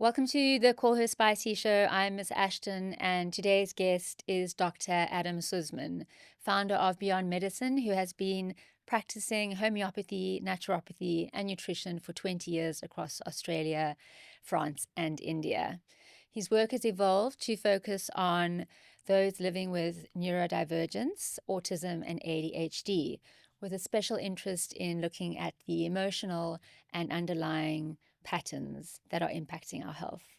Welcome to the Call Her Spicy show. I'm Miss Ashton, and today's guest is Dr. Adam Suzman, founder of Beyond Medicine, who has been practicing homeopathy, naturopathy, and nutrition for 20 years across Australia, France, and India. His work has evolved to focus on those living with neurodivergence, autism, and ADHD, with a special interest in looking at the emotional and underlying patterns that are impacting our health.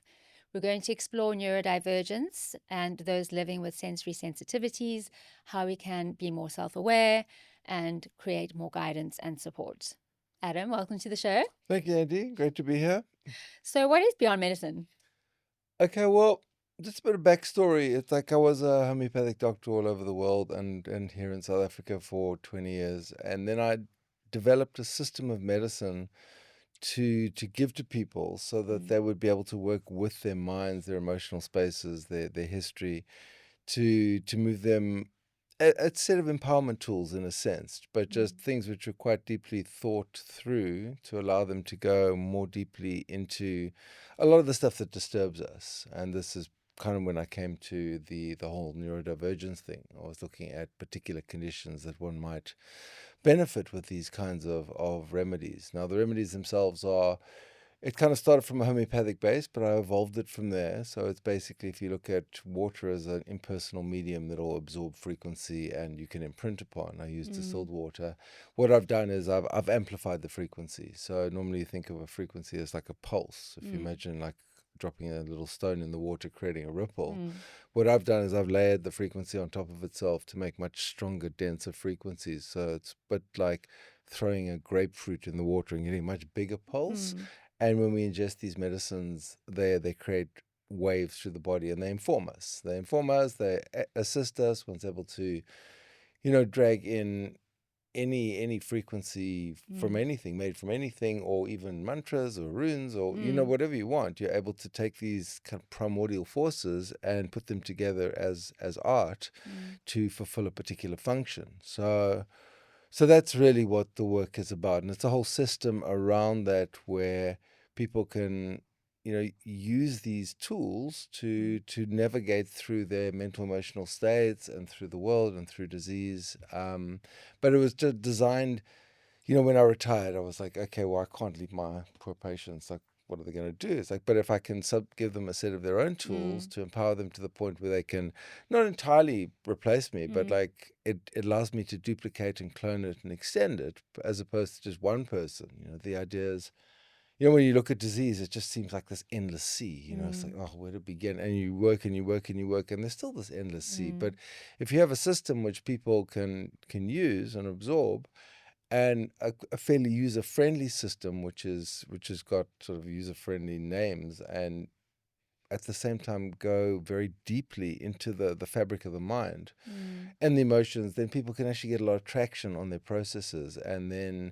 We're going to explore neurodivergence and those living with sensory sensitivities, how we can be more self-aware and create more guidance and support. Adam, welcome to the show. Thank you, Andy. Great to be here. So what is Beyond Medicine? Okay, well, just a bit of backstory. It's like I was a homeopathic doctor all over the world and here in South Africa for 20 years. And then I developed a system of medicine to give to people so that they would be able to work with their minds, their emotional spaces, their history, to move them a set of empowerment tools in a sense, but just things which were quite deeply thought through to allow them to go more deeply into a lot of the stuff that disturbs us. And this is kind of when I came to the whole neurodivergence thing. I was looking at particular conditions that one might benefit with these kinds of remedies. Now, the remedies themselves are, it kind of started from a homeopathic base, but I evolved it from there. So it's basically, if you look at water as an impersonal medium that will absorb frequency and you can imprint upon. I use distilled water. What I've done is I've amplified the frequency. So normally you think of a frequency as like a pulse. If you imagine like dropping a little stone in the water, creating a ripple. What I've done is I've layered the frequency on top of itself to make much stronger, denser frequencies. So it's a bit like throwing a grapefruit in the water and getting a much bigger pulse. And when we ingest these medicines, they create waves through the body and they inform us. They assist us. One's able to, drag in any frequency from anything, made from anything, or even mantras or runes or, whatever you want. You're able to take these kind of primordial forces and put them together as art to fulfill a particular function. So that's really what the work is about. And it's a whole system around that where people can, use these tools to navigate through their mental emotional states and through the world and through disease. But it was just designed, when I retired, I was like, okay, well, I can't leave my poor patients. Like, what are they going to do? It's like, but if I can give them a set of their own tools to empower them to the point where they can not entirely replace me, but like it allows me to duplicate and clone it and extend it as opposed to just one person. The idea is, when you look at disease, it just seems like this endless sea. It's like, oh, where to begin? And you work and you work and you work, and there's still this endless sea. But if you have a system which people can use and absorb, and a fairly user-friendly system, which has got sort of user-friendly names, and at the same time go very deeply into the fabric of the mind and the emotions, then people can actually get a lot of traction on their processes. And then,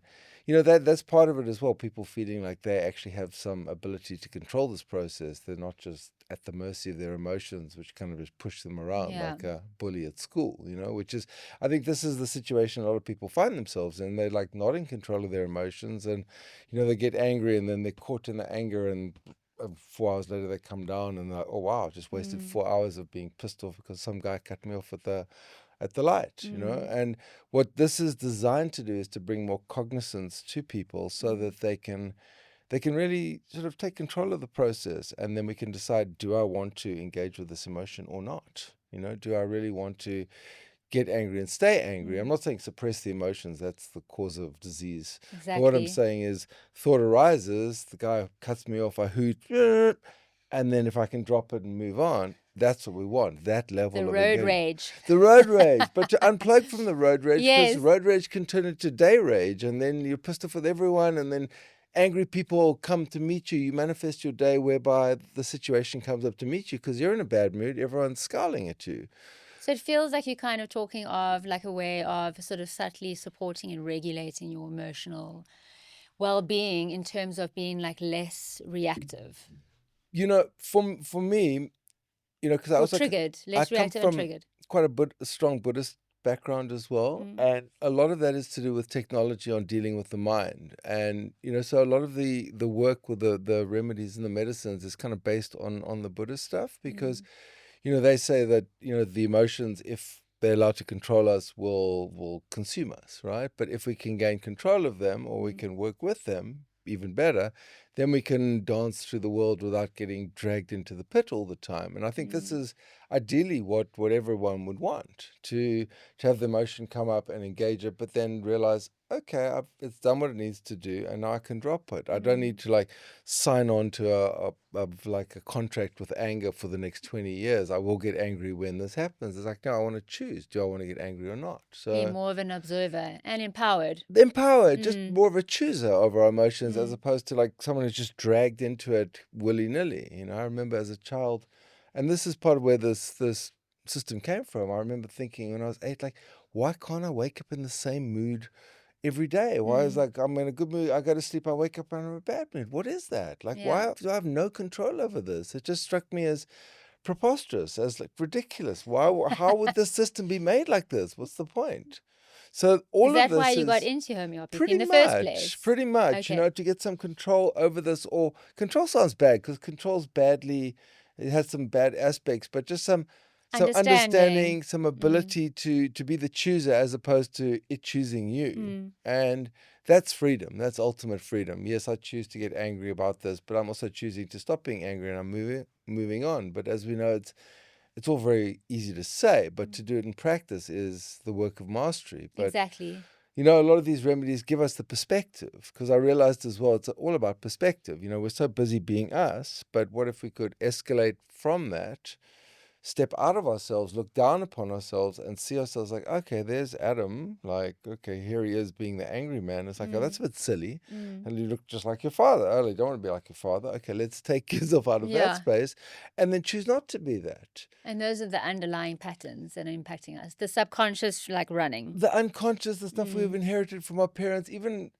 that's part of it as well. People feeling like they actually have some ability to control this process. They're not just at the mercy of their emotions, which kind of just push them around like a bully at school, which is, I think this is the situation a lot of people find themselves in. They're like not in control of their emotions, and, they get angry and then they're caught in the anger, and 4 hours later they come down and they're like, oh wow, just wasted 4 hours of being pissed off because some guy cut me off at the light, And what this is designed to do is to bring more cognizance to people so that they can really sort of take control of the process, and then we can decide, do I want to engage with this emotion or not? Do I really want to get angry and stay angry? I'm not saying suppress the emotions. That's the cause of disease. Exactly. But what I'm saying is thought arises, the guy cuts me off, I hoot, and then if I can drop it and move on, that's what we want, that level The of road engagement. rage. The road rage, but to unplug from the road rage, Yes. because road rage can turn into day rage, and then you're pissed off with everyone, and then angry people come to meet you. You manifest your day whereby the situation comes up to meet you because you're in a bad mood. Everyone's scowling at you. So it feels like you're kind of talking of like a way of sort of subtly supporting and regulating your emotional well-being in terms of being like less reactive. For me, because I Or was triggered, like, less I come reactive and from triggered. quite a strong Buddhist background as well, Mm, and a lot of that is to do with technology on dealing with the mind. And so a lot of the work with the remedies and the medicines is kind of based on the Buddhist stuff, because mm, they say that the emotions, if they're allowed to control us, will consume us, right? But if we can gain control of them, or we mm, can work with them, even better, then we can dance through the world without getting dragged into the pit all the time. And I think this mm, is ideally what everyone would want, to have the emotion come up and engage it, but then realize, okay, it's done what it needs to do, and now I can drop it. I don't need mm. to like sign on to like a contract with anger for the next 20 years. I will get angry when this happens. It's like, no, I want to choose. Do I want to get angry or not? Be So more of an observer and empowered. empowered, just Mm, more of a chooser of our emotions, as mm, opposed to like someone who's just dragged into it willy-nilly. I remember as a child, and this is part of where this system came from. I remember thinking when I was 8, like, why can't I wake up in the same mood every day? Why is, mm. like, I'm in a good mood, I go to sleep, I wake up and I'm in a bad mood? What is that? Like, Yeah. why do I have no control over this? It just struck me as preposterous, as like ridiculous. How would this system be made like this? What's the point? So Is all of that why this you got is into homeopathy in pretty the first much, place? Okay. to get some control over this. Or control sounds bad, because control's badly, it has some bad aspects, but just some Understanding. understanding, some Mm, ability to be the chooser, as opposed to it choosing you. mm, And that's freedom. That's ultimate freedom. Yes, I choose to get angry about this, but I'm also choosing to stop being angry, and I'm moving on. But as we know, it's all very easy to say, but mm. to do it in practice is the work of mastery. But Exactly. a lot of these remedies give us the perspective, because I realized as well, it's all about perspective. We're so busy being us, but what if we could escalate from that, step out of ourselves, look down upon ourselves, and see ourselves like, okay, there's Adam. Like, okay, here he is being the angry man. It's like, oh, that's Mm, a bit silly. mm. And you look just like your father. Oh, you don't want to be like your father. Okay, let's take yourself out of that Yeah. space, and then choose not to be that. And those are the underlying patterns that are impacting us. The subconscious, like running. The unconscious, the stuff we've Mm, inherited from our parents, even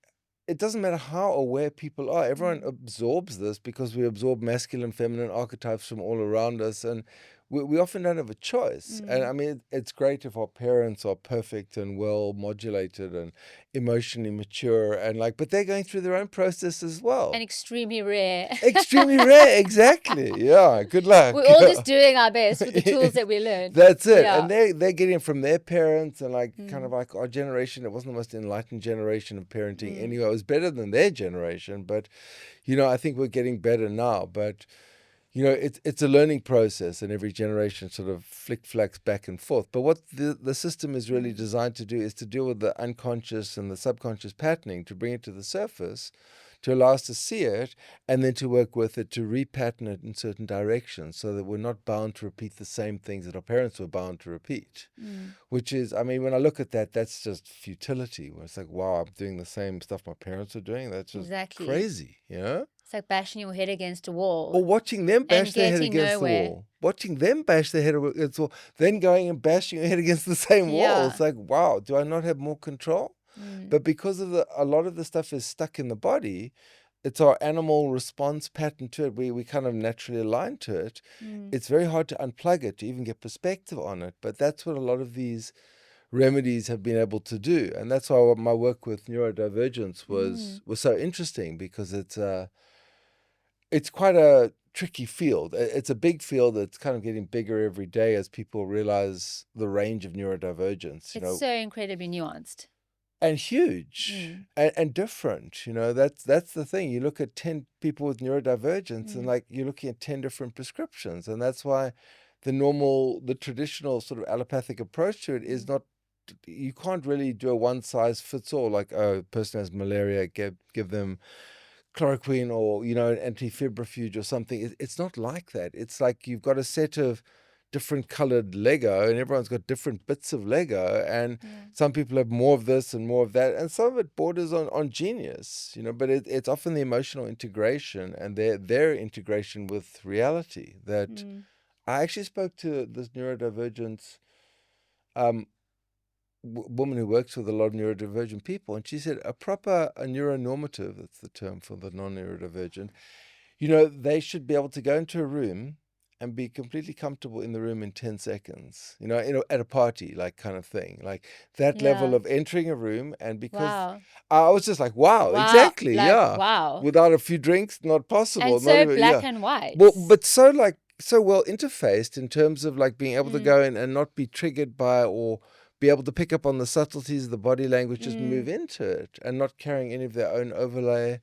it doesn't matter how aware people are, everyone mm, absorbs this, because we absorb masculine, feminine archetypes from all around us, and we often don't have a choice. And mm. I mean, it's great if our parents are perfect and well modulated and emotionally mature, and like, but they're going through their own process as And well. extremely rare. Extremely rare, exactly. Yeah, good luck. We're all just doing our best with the tools that we learned. That's it. Yeah. And they're getting it from their parents, and like kind of Mm, like our generation, it wasn't the most enlightened generation of parenting mm, anyway. It was better than their generation, but I think we're getting better now. But it's a learning process, and every generation sort of flick flacks back and forth. But what the system is really mm, designed to do is to deal with the unconscious and the subconscious patterning, to bring it to the surface, to allow us to see it, and then to work with it to repattern it in certain directions, so that we're not bound to repeat the same things that our parents were bound to repeat. mm. Which is, I mean, when I look at that, that's just futility. Where it's like, wow, I'm doing the same stuff my parents are doing. That's just Exactly. crazy. It's like bashing your head against a Or wall watching them and bash their head getting against the nowhere. wall. Watching them bash their head against the wall, then going and bashing your head against the same wall. Yeah. It's like, wow, do I not have more control? Mm, But because of a lot of the stuff is stuck in the body, it's our animal response pattern to it. We kind of naturally align to it. mm, It's very hard to unplug it, to even get perspective on it. But that's what a lot of these remedies have been able to do. And that's why my work with neurodivergence mm. was so interesting, because it's quite a tricky field. It's a big field that's kind of getting bigger every day as people realize the range of neurodivergence, It's so incredibly nuanced. and huge Mm, and different. That's the thing. You look at 10 people with neurodivergence, and mm, like you're looking at 10 different prescriptions. And that's why the traditional sort of allopathic approach to it is mm. not, you can't really do a one size fits all. Like, a person has malaria, give them chloroquine, or an anti-febrifuge or something. It's not like that. It's like you've got a set of different colored Lego, and everyone's got different bits of Lego, and Yeah. some people have more of this and more of that, and some of it borders on genius, but it's often the emotional integration and their integration with reality that Mm, I actually spoke to this neurodivergence um, woman who works with a lot of neurodivergent people, and she said a neuronormative, that's the term for the non-neurodivergent, they should be able to go into a room and be completely comfortable in the room in 10 seconds, at a party, like kind of thing, like that level Yeah. of entering a room. And because Wow. I was just like, wow, Wow. exactly. Like, Yeah. wow. Without a few drinks, not And possible. Not so even, black yeah. and white. Well, but so well interfaced in terms of like being able to go in and not be triggered by, or be able to pick up on the subtleties of the body language, just move into it and not carrying any of their own overlay.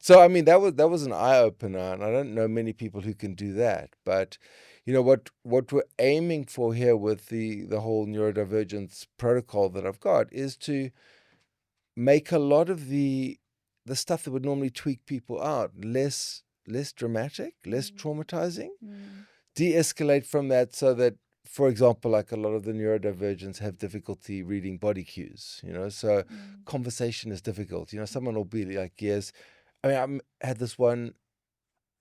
So, I mean, that was an eye-opener, and I don't know many people who can do that. But, what we're aiming for here with the whole neurodivergence protocol that I've got is to make a lot of the stuff that would normally tweak people out less dramatic, less traumatizing, de-escalate from that, so that, for example, like a lot of the neurodivergents have difficulty reading body cues, so conversation is difficult. Someone will be like, yes. I mean, I had this one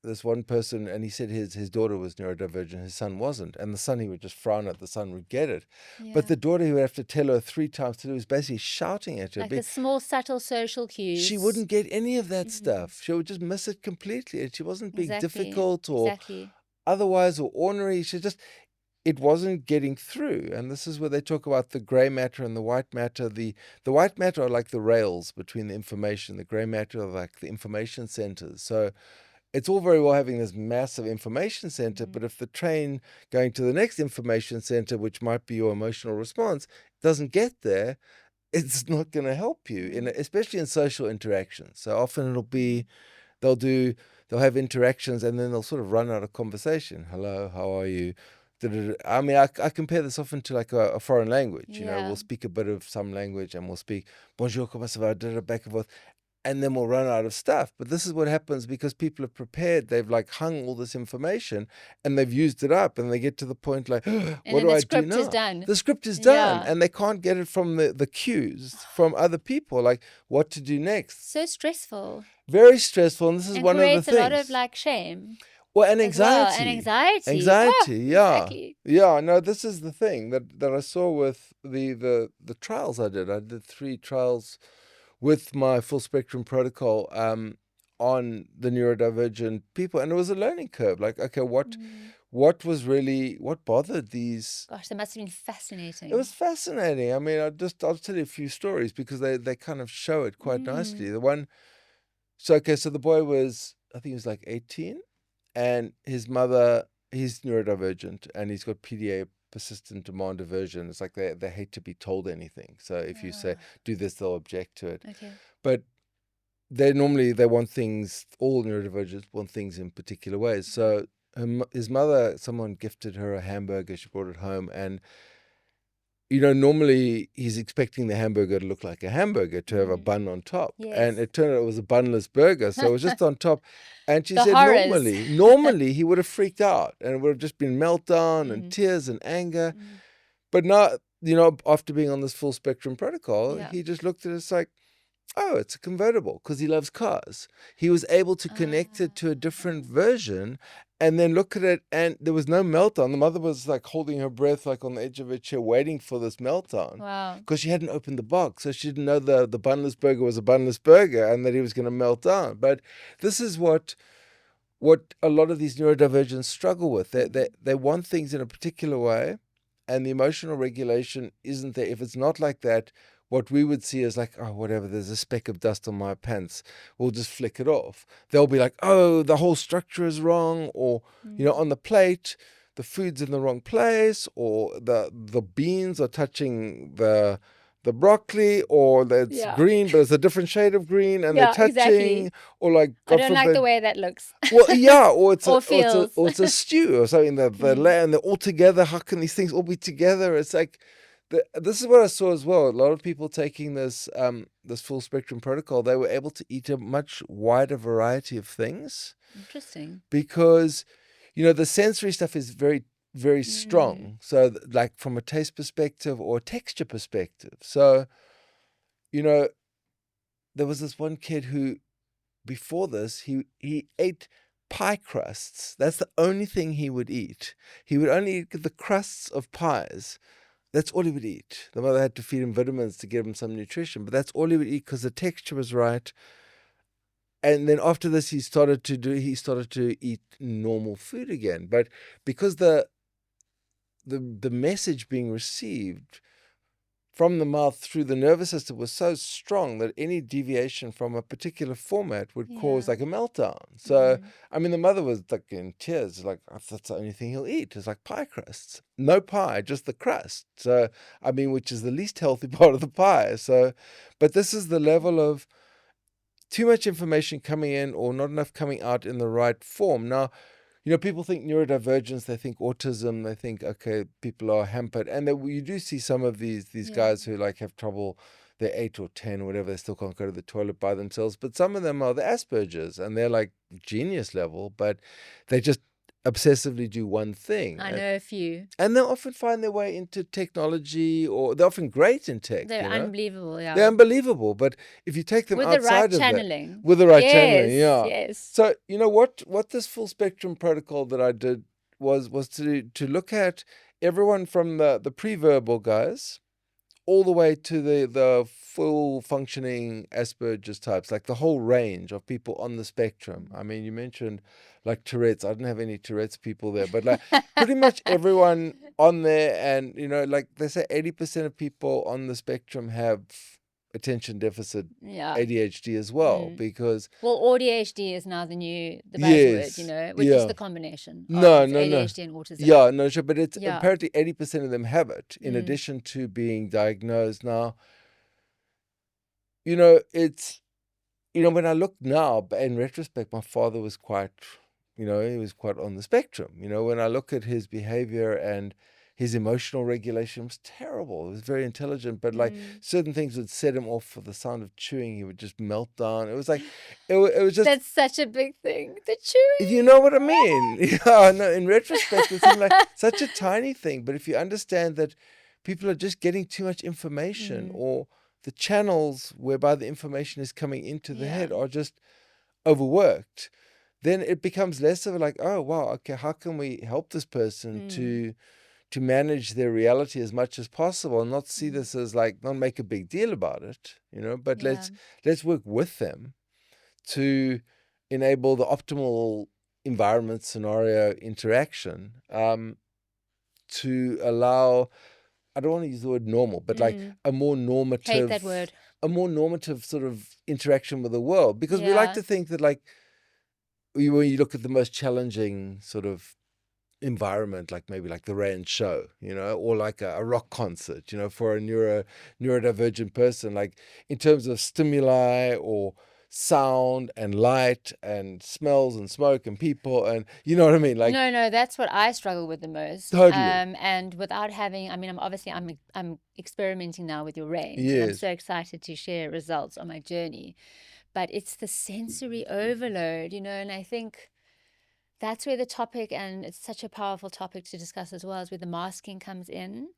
person, and he said his daughter was neurodivergent, his son wasn't. And the son, he would just frown at, the son would get it. Yeah. But the daughter, he would have to tell her 3 times to do, was basically shouting at her. Like the small, subtle social cues. She wouldn't get any of that stuff. She would just miss it completely. And she wasn't being difficult or otherwise or ornery. It wasn't getting through. And this is where they talk about the gray matter and the white matter. The white matter are like the rails between the information. The gray matter are like the information centers. So it's all very well having this massive information center, but if the train going to the next information center, which might be your emotional response, doesn't get there, it's not going to help you, especially in social interactions. So often it'll be, they'll have interactions and then they'll sort of run out of conversation. Hello, how are you? I mean, I compare this often to like a foreign language. We'll speak a bit of some language and we'll speak bonjour, comment ça va, back and forth, and then we'll run out of stuff. But this is what happens because people are prepared. They've like hung all this information and they've used it up, and they get to the point like, what do I do now? The script is done, and they can't get it from the cues from other people, like what to do next. So stressful. Very stressful, and this is one of the things. Creates a lot of like shame. Well, and anxiety. And anxiety. Anxiety, yeah. Exactly. Yeah, no, this is the thing that I saw with the trials I did. I did 3 trials with my full spectrum protocol on the neurodivergent people. And it was a learning curve. Like, okay, what bothered these? Gosh, that must have been fascinating. It was fascinating. I mean, I'll tell you a few stories because they kind of show it quite nicely. The one, so the boy was, I think he was like 18. And his mother, he's neurodivergent, and he's got PDA, persistent demand aversion. It's like they hate to be told anything. So if you say, do this, they'll object to it. Okay. But they want things, all neurodivergents want things in particular ways. So his mother, someone gifted her a hamburger. She brought it home, and normally he's expecting the hamburger to look like a hamburger, to have a bun on top. Yes. And it turned out it was a bunless burger. So it was just on top. And she said horrors. normally he would have freaked out and it would have just been meltdown and tears and anger. But now, after being on this full spectrum protocol, he just looked at it like, oh, it's a convertible, because he loves cars. He was able to connect it to a different version and then look at it, and there was no meltdown. The mother was like holding her breath, like on the edge of her chair, waiting for this meltdown. Wow. Because she hadn't opened the box, so she didn't know the bunless burger was a bunless burger and that he was going to melt down. But this is what a lot of these neurodivergents struggle with. They want things in a particular way, and the emotional regulation isn't there. If it's not like that, what we would see is like, oh, whatever, there's a speck of dust on my pants, we'll just flick it off. They'll be like, oh, the whole structure is wrong, or, on the plate, the food's in the wrong place, or the beans are touching the broccoli, or it's green, but it's a different shade of green, and they're touching, or like, I don't like the way that looks. Well, yeah, or it's feels. or it's a stew or something. And they're all together. How can these things all be together? It's like, this is what I saw as well. A lot of people taking this full spectrum protocol, they were able to eat a much wider variety of things. Interesting. Because, the sensory stuff is very, very strong. So like from a taste perspective or a texture perspective. So, there was this one kid who, before this, he ate pie crusts. That's the only thing he would eat. He would only eat the crusts of pies. That's all he would eat. The mother had to feed him vitamins to give him some nutrition, but that's all he would eat because the texture was right. And then after this, he started to eat normal food again. But because the message being received from the mouth through the nervous system was so strong that any deviation from a particular format would cause Yeah. like a meltdown. So, I mean, the mother was like in tears, like, that's the only thing he'll eat is like pie crusts. No pie, just the crust. So, I mean, which is the least healthy part of the pie. So, but this is the level of too much information coming in or not enough coming out in the right form. Now, people think neurodivergence, they think autism, they think, okay, people are hampered. And you do see some of these guys who like have trouble, they're 8 or 10 or whatever, they still can't go to the toilet by themselves. But some of them are the Asperger's and they're like genius level, but they just obsessively do one thing. I know a few. And they'll often find their way into technology, or they're often great in tech. They're unbelievable, yeah. They're unbelievable. But if you take them with outside the right of channeling. that, with the right channeling, yeah. Yes. So what this full spectrum protocol that I did was to look at everyone from the pre-verbal guys all the way to the full functioning Asperger's types, like the whole range of people on the spectrum. I mean, you mentioned like Tourette's. I didn't have any Tourette's people there, but like pretty much everyone on there. And, like they say 80% of people on the spectrum have attention deficit ADHD as well, because ADHD is now the buzzword, which is the combination of ADHD and autism. Yeah, no, sure, but it's apparently 80% of them have it in addition to being diagnosed. Now, it's when I look now, in retrospect, my father was quite, he was quite on the spectrum. When I look at his behavior and his emotional regulation was terrible. It was very intelligent, but like certain things would set him off. For the sound of chewing, he would just melt down. It was like, it was just... That's such a big thing, the chewing. You know what I mean? Yeah, no, in retrospect, it seemed like such a tiny thing. But if you understand that people are just getting too much information, or the channels whereby the information is coming into the head are just overworked, then it becomes less of like, oh, wow, okay, how can we help this person to manage their reality as much as possible and not see this as like, not make a big deal about it, but let's work with them to enable the optimal environment scenario interaction, to allow, I don't want to use the word normal, but like a more normative, hate that word, a more normative sort of interaction with the world, because we like to think that like, when you look at the most challenging sort of environment, like maybe like the Rand show, or like a rock concert, for a neurodivergent person, like in terms of stimuli or sound and light and smells and smoke and people, and you know what I mean? Like, no, that's what I struggle with the most. Totally. And without having, I mean, I'm experimenting now with your range. Yes. And I'm so excited to share results on my journey, but it's the sensory overload, and I think that's where the topic, and it's such a powerful topic to discuss as well, is where the masking comes in,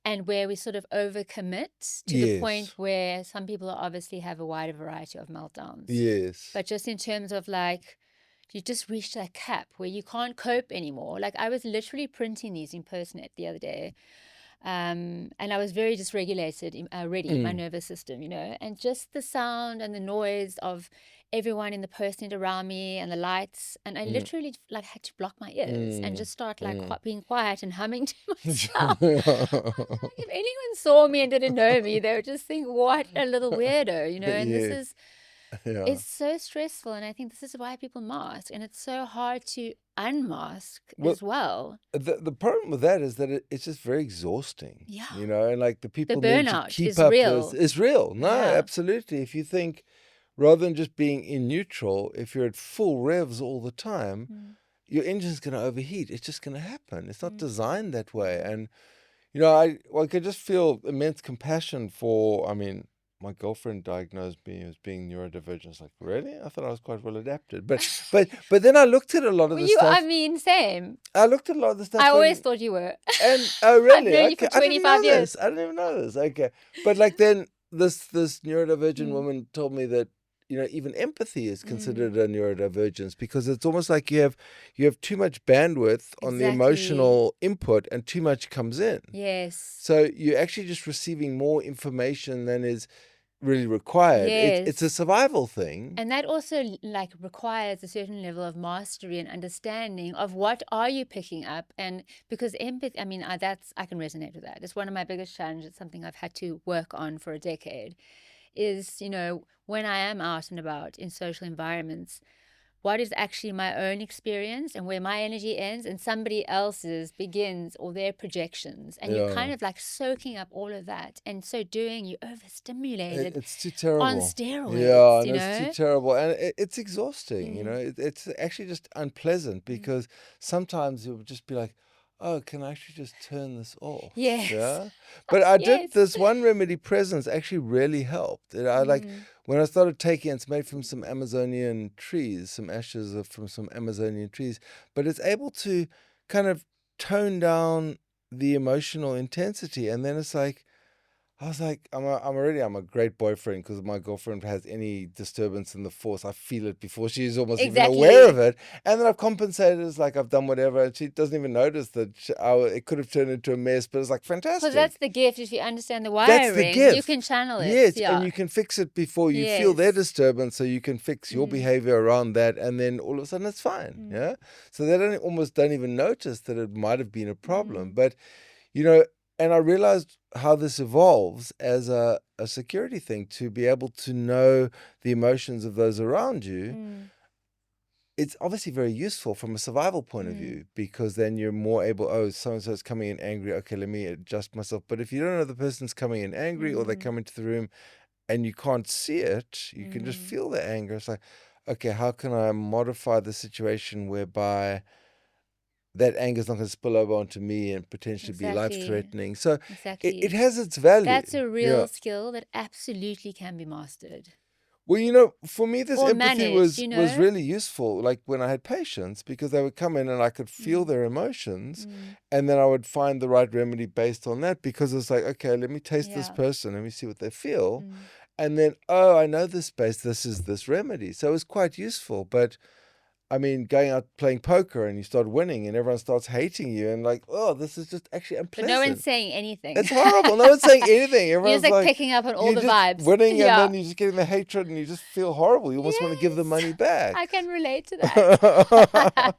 and where we sort of overcommit to the point where some people obviously have a wider variety of meltdowns. Yes. But just in terms of like, you just reach that cap where you can't cope anymore. Like I was literally printing these in Person the other day. And I was very dysregulated already, my nervous system, and just the sound and the noise of everyone in the person around me and the lights, and I literally like had to block my ears and just start like being quiet and humming to myself. If anyone saw me and didn't know me, they would just think, what a little weirdo, and this is it's so stressful, and I think this is why people mask, and it's so hard to unmask as well. The problem with that is that it's just very exhausting. Yeah. And like the people The need to burnout keep is up real. is real. No, absolutely. If you think, rather than just being in neutral, if you're at full revs all the time, your engine's going to overheat. It's just going to happen. It's not designed that way. And, I could just feel immense compassion for, I mean, my girlfriend diagnosed me as being neurodivergent. I was like, really? I thought I was quite well adapted. But then I looked at a lot of the stuff. I mean, same. I looked at a lot of the stuff. I always thought you were. And oh, really? I've known you for 25 years. I didn't even know this. Okay. But like then this neurodivergent woman told me that, even empathy is considered a neurodivergence, because it's almost like you have too much bandwidth on the emotional input and too much comes in. Yes. So you're actually just receiving more information than is really required. It's a Yes. survival thing. And that also like requires a certain level of mastery and understanding of what are you picking up. And because empathy, I mean, I can resonate with that. It's one of my biggest challenges, something I've had to work on for a decade, is, when I am out and about in social environments, what is actually my own experience and where my energy ends and somebody else's begins, or their projections. And you're Yeah. kind of like soaking up all of that. And so doing, you're overstimulated It's too on terrible. steroids, Yeah, no, it's too terrible. And it's exhausting, it's actually just unpleasant Mm. because sometimes you'll just be like, oh, can I actually just turn this off? Yes. Yeah. But I did Yes. this one remedy presence actually really helped. I like Mm. when I started taking it's made from some Amazonian trees, some ashes from some Amazonian trees, but it's able to kind of tone down the emotional intensity. And then it's like, I was like, I'm a great boyfriend because my girlfriend has any disturbance in the force. I feel it before she's almost even aware of Exactly. it. And then I've compensated. It's like I've done whatever. And she doesn't even notice that it could have turned into a mess, but it's like Because fantastic. that's the gift. If you understand the That's the wiring, you can gift. channel it. Yes. And Yeah. you can fix it before you feel their Yes. disturbance. So you can fix your Mm. behavior around that. And then all of a sudden it's fine. Mm. Yeah. So they almost don't even notice that it might have been a problem. Mm. But and I realized how this evolves as a security thing to be able to know the emotions of those around you. Mm. It's obviously very useful from a survival point of view because then you're more able, oh, so-and-so is coming in angry. Okay, let me adjust myself. But if you don't know the person's coming in angry or they come into the room and you can't see it, you can just feel the anger. It's like, okay, how can I modify the situation whereby that anger is not going to spill over onto me and potentially be Exactly. life-threatening. So it Exactly. has its value. That's a Yeah. real skill that absolutely can be mastered. Well, for me, this Or empathy managed, was really useful, like when I had patients, because they would come in and I could feel Mm. their emotions, Mm. and then I would find the right remedy based on that, because it's like, okay, let me taste this Yeah. person, let me see what they feel, Mm. and then, oh, I know this space, this is this remedy. So it was quite useful, but I mean, going out playing poker and you start winning and everyone starts hating you and like, oh, this is just actually But unpleasant. no one's saying anything. It's horrible. No one's saying anything. You're Everyone's just like like, picking up on all you're the just vibes. winning and Yeah. then you're just getting the hatred and you just feel horrible. You almost want to give the money Yes. back. I can relate to that.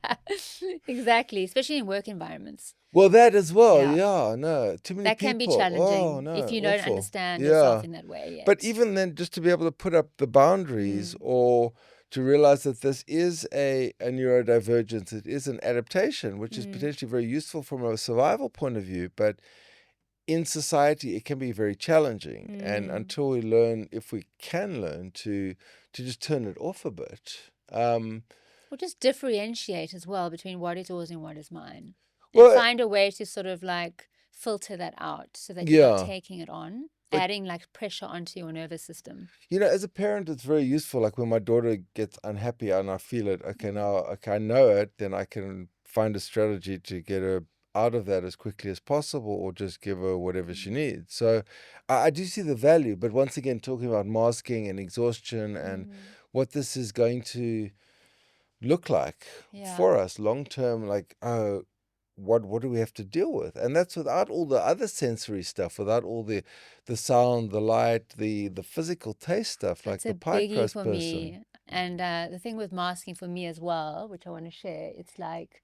Exactly, especially in work environments. Well, that as well. Yeah. Yeah, no. Too many That can be people. challenging Oh, no. if you don't Awful. understand Yeah. yourself in that way yet. But even then, just to be able to put up the boundaries or to realize that this is a neurodivergence, it is an adaptation, which is potentially very useful from a survival point of view. But in society, it can be very challenging. And until we learn, if we can learn to just turn it off a bit. Or just differentiate as well between what is yours and what is mine. Well, And find a way to sort of like filter that out so that you're not yeah. taking it on, Like- adding like pressure onto your nervous system. As a parent, it's very useful. Like when my daughter gets unhappy and I feel it, okay, I know it, then I can find a strategy to get her out of that as quickly as possible or just give her whatever she needs. So I do see the value. But once again, talking about masking and exhaustion and what this is going to look like Yeah. for us long term, like, what do we have to deal with? And that's without all the other sensory stuff, without all the sound, the light, the physical taste stuff, like That's the a pie biggie crust for person. me. And the thing with masking for me as well, which I want to share, it's like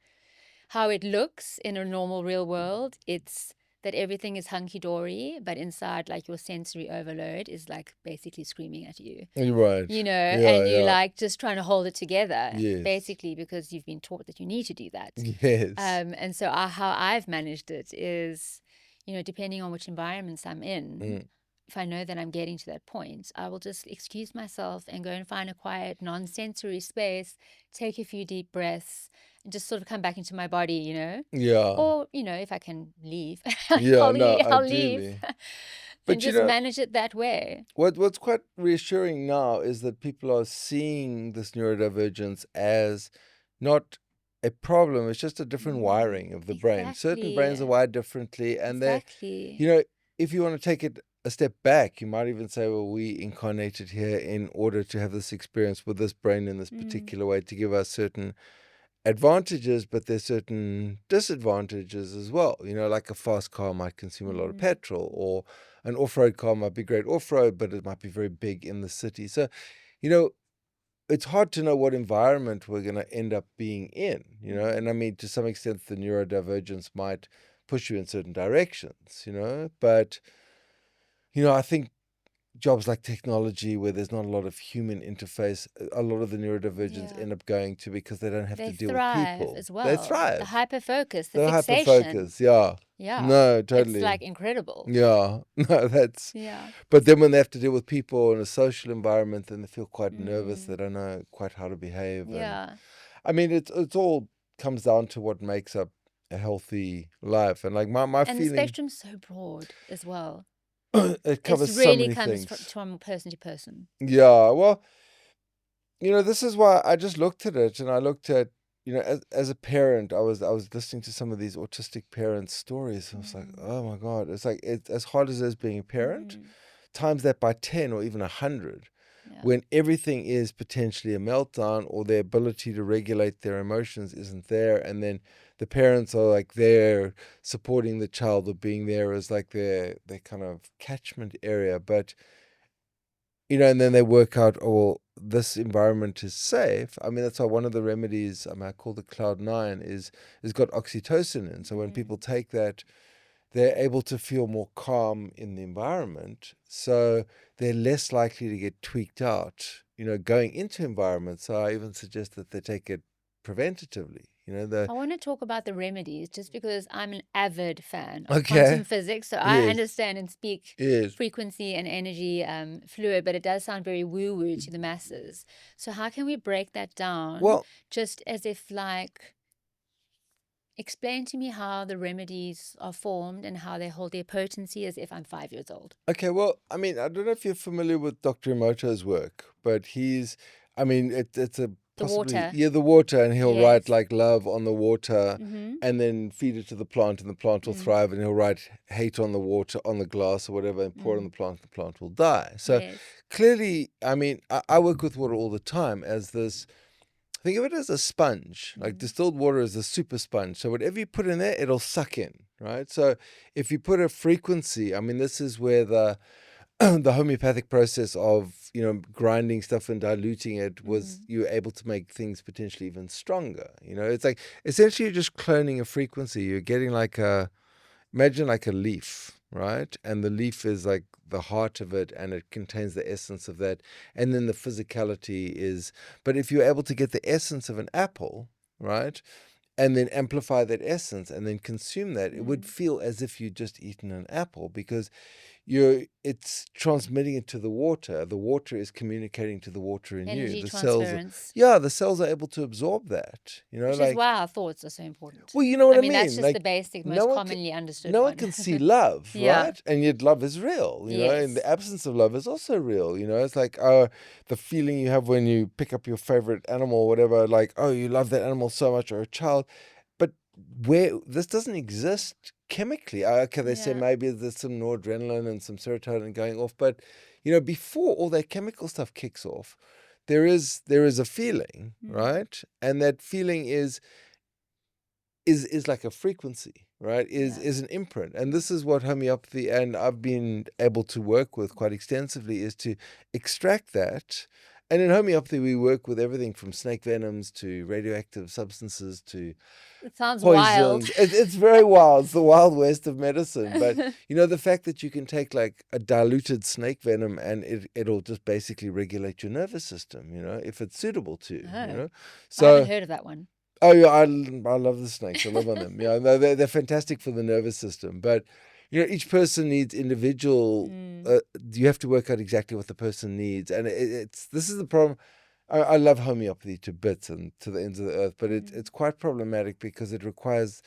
how it looks in a normal real world. It's that everything is hunky-dory, but inside, like, your sensory overload is like basically screaming at you. You're right. And you're like just trying to hold it together, Yes. basically, because you've been taught that you need to do that. Yes. And so how I've managed it is, depending on which environments I'm in, if I know that I'm getting to that point, I will just excuse myself and go and find a quiet, non-sensory space, take a few deep breaths, and just sort of come back into my body, Yeah. Or, if I can leave, Yeah, I'll no, leave, ideally. But and just manage it that way. What's quite reassuring now is that people are seeing this neurodivergence as not a problem. It's just a different wiring of the brain. Certain brains are Exactly. wired differently, and Exactly. if you want to take it a step back, you might even say, well, we incarnated here in order to have this experience with this brain in this particular way to give us certain advantages, but there's certain disadvantages as well. Like a fast car might consume a lot of petrol, or an off-road car might be great off-road, but it might be very big in the city. So, you know, it's hard to know what environment we're going to end up being in, and I mean, to some extent, the neurodivergence might push you in certain directions, but, I think jobs like technology where there's not a lot of human interface, a lot of the neurodivergents Yeah. end up going to because they don't have They to deal with thrive people. as They well. The thrive. hyper-focus, the They're fixation. hyper-focused, yeah. Yeah. No, It's totally. like incredible. Yeah. No, that's... Yeah. But then when they have to deal with people in a social environment, then they feel quite nervous. They Mm. don't know quite how to behave. And Yeah. I mean, it's all comes down to what makes up a healthy life. And like my And the feeling, spectrum's so broad as well. it It covers so really many comes things. from person to person. Yeah, well, this is why I just looked at it, and I looked at, as a parent, I was listening to some of these autistic parents' stories. And I was like, oh my God, it's like, it's as hard as it is being a parent, times that by 10 or even 100, Yeah. when everything is potentially a meltdown or their ability to regulate their emotions isn't there. And then the parents are like there supporting the child or being there as like their kind of catchment area. But, and then they work out, oh, well, this environment is safe. I mean, that's why one of the remedies, I call the Cloud9, is got oxytocin in. So when people take that, they're able to feel more calm in the environment. So they're less likely to get tweaked out, going into environments. So I even suggest that they take it preventatively. I want to talk about the remedies just because I'm an avid fan of Okay. quantum physics. So I Yes. understand and speak Yes. frequency and energy fluid, but it does sound very woo-woo to the masses. So how can we break that down? Well, just as if explain to me how the remedies are formed and how they hold their potency as if I'm 5 years old. okay, well, I mean, I don't know if you're familiar with Dr. Emoto's work, but it's a The possibly, water. yeah, the water, and he'll Yes. write like love on the water, Mm-hmm. and then feed it to the plant, and the plant will thrive, and he'll write hate on the water, on the glass or whatever, and pour it on the plant will die. So Yes. clearly, I mean, I work with water all the time as this. Think of it as a sponge. Like distilled water is a super sponge. So whatever you put in there, it'll suck in, right? So if you put a frequency, I mean, this is where the the homeopathic process of, grinding stuff and diluting it was you're able to make things potentially even stronger. It's like essentially you're just cloning a frequency. You're getting imagine like a leaf, right? And the leaf is like the heart of it, and it contains the essence of that. And then the physicality is, but if you're able to get the essence of an apple, right? And then amplify that essence and then consume that, it would feel as if you'd just eaten an apple, because it's transmitting it to the water. The water is communicating to the water in Energy you. The transference. the cells are able to absorb that. Which is why our thoughts are so important. Well, you know what I mean, that's just like, the basic, no most one commonly understood no one. one can see love, Yeah. right? And yet love is real, and Yes. the absence of love is also real. It's like the feeling you have when you pick up your favorite animal or whatever, like, oh, you love that animal so much, or a child. But where this doesn't exist chemically. Okay, they say Yeah. maybe there's some noradrenaline and some serotonin going off, but before all that chemical stuff kicks off, there is a feeling, right? And that feeling is like a frequency, right? Is an imprint. And this is what homeopathy, and I've been able to work with quite extensively, is to extract that. And in homeopathy, we work with everything from snake venoms to radioactive substances to It sounds poisons. wild. It's very wild. It's the wild west of medicine. But the fact that you can take like a diluted snake venom and it'll just basically regulate your nervous system, if it's suitable to. I So haven't heard of that one. oh yeah, I love the snakes. I live on them. Yeah, no, they're fantastic for the nervous system. But each person needs individual. You have to work out exactly what the person needs, and this is the problem. I love homeopathy to bits and to the ends of the earth, but it's quite problematic because it requires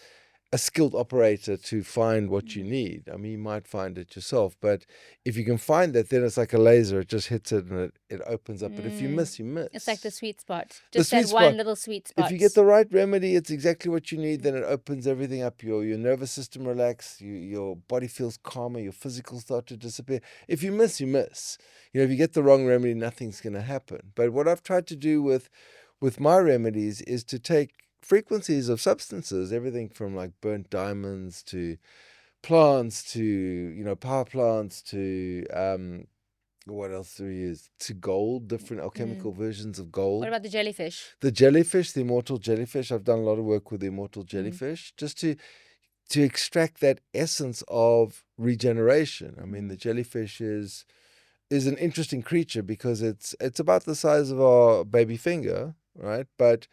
a skilled operator to find what you need. I mean, you might find it yourself, but if you can find that, then it's like a laser. It just hits it and it opens up. But if you miss, you miss. It's like the sweet spot. The Just sweet that one spot. little sweet spot. If you get the right remedy, it's exactly what you need. Then it opens everything up. Your nervous system relaxes. Your body feels calmer. Your physical start to disappear. If you miss, you miss. If you get the wrong remedy, nothing's going to happen. But what I've tried to do with my remedies is to take frequencies of substances, everything from like burnt diamonds to plants to, power plants to, what else do we use? To gold, different alchemical versions of What gold. about the jellyfish? The jellyfish, the immortal jellyfish, I've done a lot of work with the immortal Mm. jellyfish, just to extract that essence of regeneration. I mean, the jellyfish is an interesting creature because it's about the size of our baby finger, right? But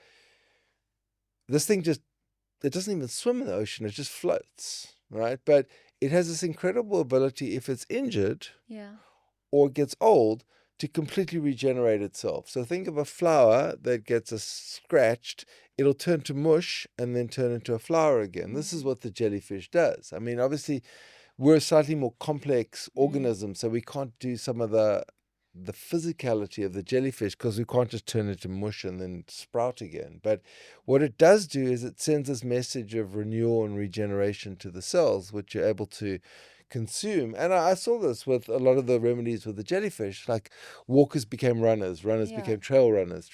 this thing it doesn't even swim in the ocean, it just floats, right? But it has this incredible ability, if it's injured Yeah. or gets old, to completely regenerate itself. So think of a flower that gets scratched, it'll turn to mush and then turn into a flower again. This is what the jellyfish does. I mean, obviously, we're a slightly more complex organism, so we can't do some of the physicality of the jellyfish because we can't just turn it to mush and then sprout again. But what it does do is it sends this message of renewal and regeneration to the cells, which you're able to consume. And I saw this with a lot of the remedies with the jellyfish. Like, walkers became runners, runners became trail runners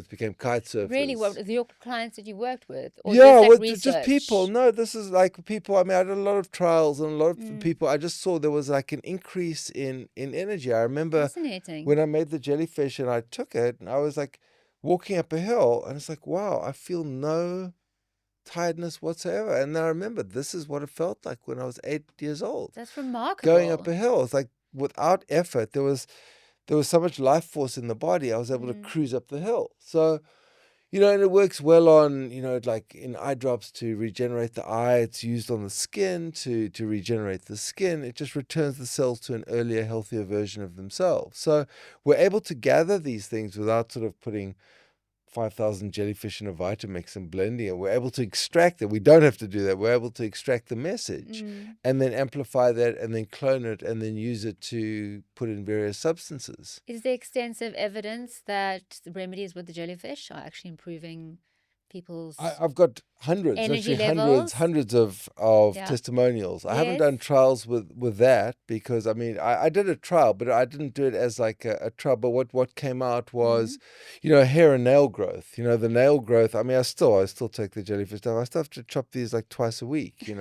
became kite surfers. Really, what your clients that you worked with, or Yeah, just like just people. research? No, this is like people. I mean, I did a lot of trials and a lot of people. I just saw there was like an increase in energy. I remember Fascinating. when I made the jellyfish and I took it, and I was like walking up a hill, and it's like, wow, I feel no tiredness whatsoever. And then I remember this is what it felt like when I was 8 years old. That's remarkable. Going up a hill, it's like without effort, there was so much life force in the body. I was able to cruise up the hill. So, and it works well on, like in eye drops to regenerate the eye. It's used on the skin to regenerate the skin. It just returns the cells to an earlier, healthier version of themselves. So we're able to gather these things without sort of putting 5,000 jellyfish in a Vitamix and blending it. We're able to extract it. We don't have to do that. We're able to extract the message and then amplify that and then clone it and then use it to put in various substances. Is there extensive evidence that the remedies with the jellyfish are actually improving people's I've got hundreds, energy literally levels? hundreds of testimonials. I haven't Yes. done trials with that because, I mean, I did a trial, but I didn't do it as like a trial. But what came out was, hair and nail growth. The nail growth. I mean, I still take the jellyfish stuff. I still have to chop these like twice a week.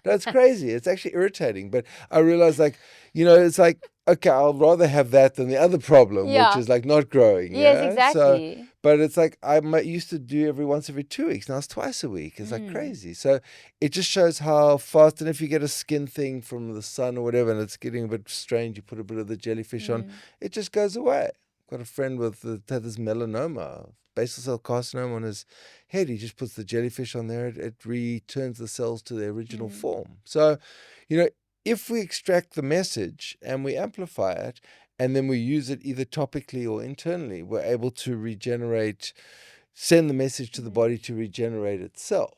That's crazy. It's actually irritating. But I realized, like, it's like, okay, I'll rather have that than the other problem, which is like not growing. Yes, So, exactly. but it's like I used to do once every 2 weeks. Now it's twice a week. It's like crazy. So it just shows how fast. And if you get a skin thing from the sun or whatever, and it's getting a bit strange, you put a bit of the jellyfish on, it just goes away. Got a friend that had this melanoma, basal cell carcinoma on his head. He just puts the jellyfish on there. It returns the cells to their original form. So, if we extract the message and we amplify it, and then we use it either topically or internally, we're able to send the message to the body to regenerate itself.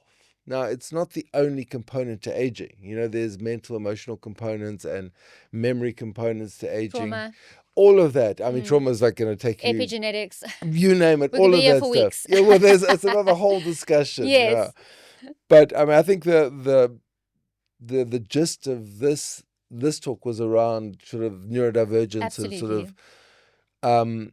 Now, it's not the only component to aging. There's mental, emotional components and memory components to aging. Trauma. All of that. I mean, trauma is like going to take Epigenetics. You name it. We all could of be here that for stuff. weeks. Yeah, well, it's another whole discussion. Yes. Yeah. But I mean, I think the gist of this talk was around sort of neurodivergence. Absolutely. And sort of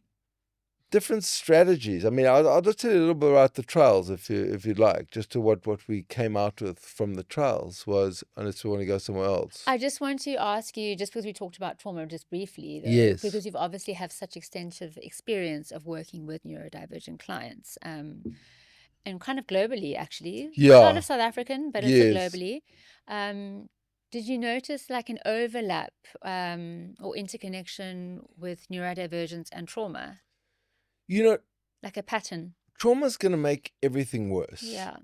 different strategies. I mean, I'll just tell you a little bit about the trials if you'd like, just to what we came out with from the trials was, unless we want to go somewhere else. I just want to ask you, just because we talked about trauma just briefly, though, Yes. because you've obviously have such extensive experience of working with neurodivergent clients, and kind of globally, actually. Yeah. Not of South African, but also Yes. globally. Did you notice like an overlap or interconnection with neurodivergence and trauma? Like a pattern? Trauma's going to make everything worse. Yeah.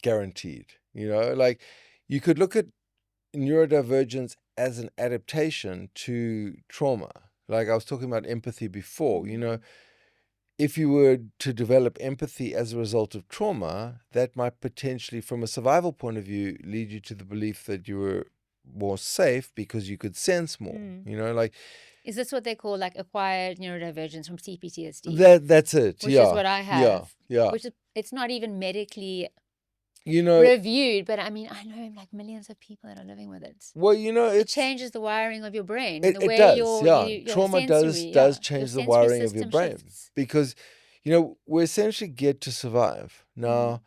Guaranteed. Like you could look at neurodivergence as an adaptation to trauma. Like I was talking about empathy before. If you were to develop empathy as a result of trauma, that might potentially, from a survival point of view, lead you to the belief that you were more safe because you could sense more. Like, is this what they call like acquired neurodivergence from CPTSD? That's it. Which is what I have. Yeah. Which it's not even medically reviewed, but I mean, I know like millions of people that are living with it. Well, it changes the wiring of your brain. It does. Trauma does change the wiring of your brain shifts. because, we essentially get to survive. Now,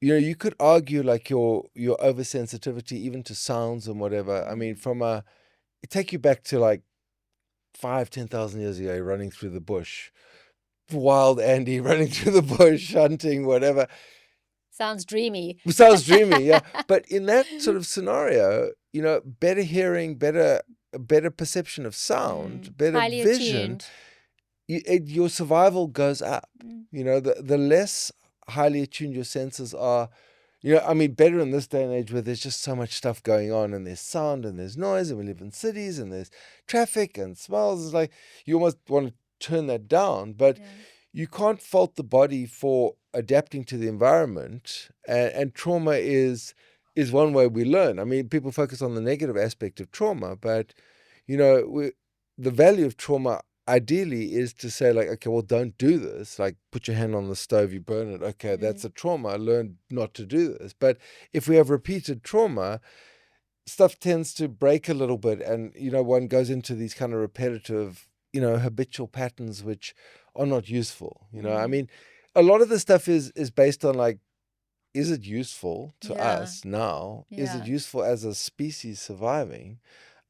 you could argue like your oversensitivity even to sounds and whatever. I mean, it take you back to like 5,000-10,000 years ago, running through the bush, wild Andy running through the bush, hunting, whatever. Sounds dreamy. Sounds dreamy, yeah. But in that sort of scenario, better hearing, better perception of sound, better Highly vision, attuned. your survival goes up. The less highly attuned your senses are, I mean, better in this day and age where there's just so much stuff going on, and there's sound and there's noise, and we live in cities and there's traffic and smells. It's like you almost want to turn that down, but you can't fault the body for adapting to the environment. And trauma is one way we learn. I mean, people focus on the negative aspect of trauma, but the value of trauma ideally is to say, like, okay, well, don't do this. Like, put your hand on the stove, you burn it. Okay, that's a trauma. I learned not to do this. But if we have repeated trauma, stuff tends to break a little bit, and one goes into these kind of repetitive, habitual patterns which are not useful. I mean, a lot of the stuff is based on, like, is it useful to us now? Is it useful as a species surviving?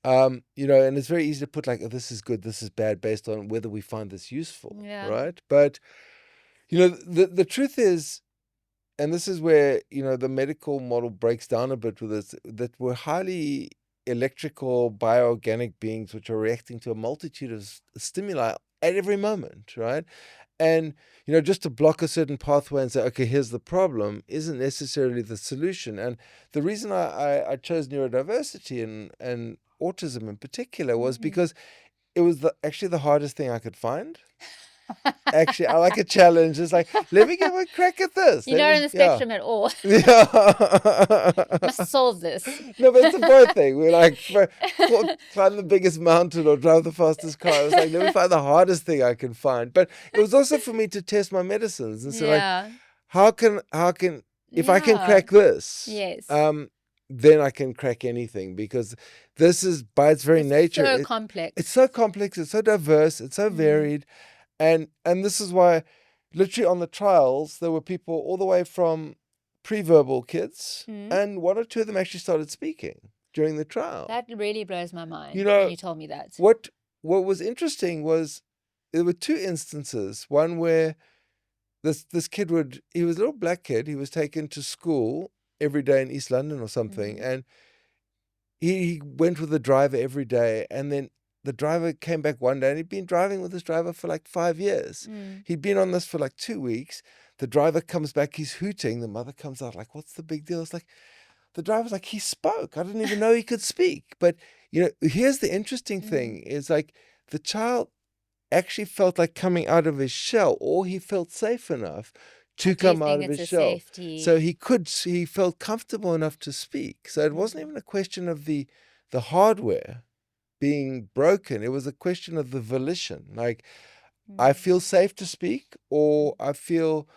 And it's very easy to put like, oh, this is good, this is bad, based on whether we find this useful, right? But, the truth is, and this is where, the medical model breaks down a bit with this, that we're highly electrical, bioorganic beings which are reacting to a multitude of stimuli at every moment, right? And, just to block a certain pathway and say, okay, here's the problem, isn't necessarily the solution. And the reason I chose neurodiversity and autism in particular was because it was actually the hardest thing I could find. Actually, I like a challenge. It's like, let me give a crack at this. You're not on the spectrum at all. Yeah. Must solve this. No, but it's a both thing. We're like, climb the biggest mountain or drive the fastest car. It was like, let me find the hardest thing I can find. But it was also for me to test my medicines. And so like, how can if I can crack this, then I can crack anything, because this is, by its very nature, so complex. It's so complex, it's so diverse, it's so varied. And this is why, literally on the trials, there were people all the way from pre-verbal kids, and one or two of them actually started speaking during the trial. That really blows my mind when you told me that. What was interesting was there were two instances. One where this kid he was a little black kid, he was taken to school every day in East London or something, and he went with the driver every day, and then the driver came back one day, and he'd been driving with this driver for like 5 years. He'd been on this for like 2 weeks. The driver comes back, he's hooting. The mother comes out like, what's the big deal? It's like, the driver's like, he spoke. I didn't even know he could speak. But, here's the interesting thing is like the child actually felt like coming out of his shell, or he felt safe enough to come out of his shell. So he felt comfortable enough to speak. So it wasn't even a question of the hardware being broken. It was a question of the volition. Like, I feel safe to speak, or I feel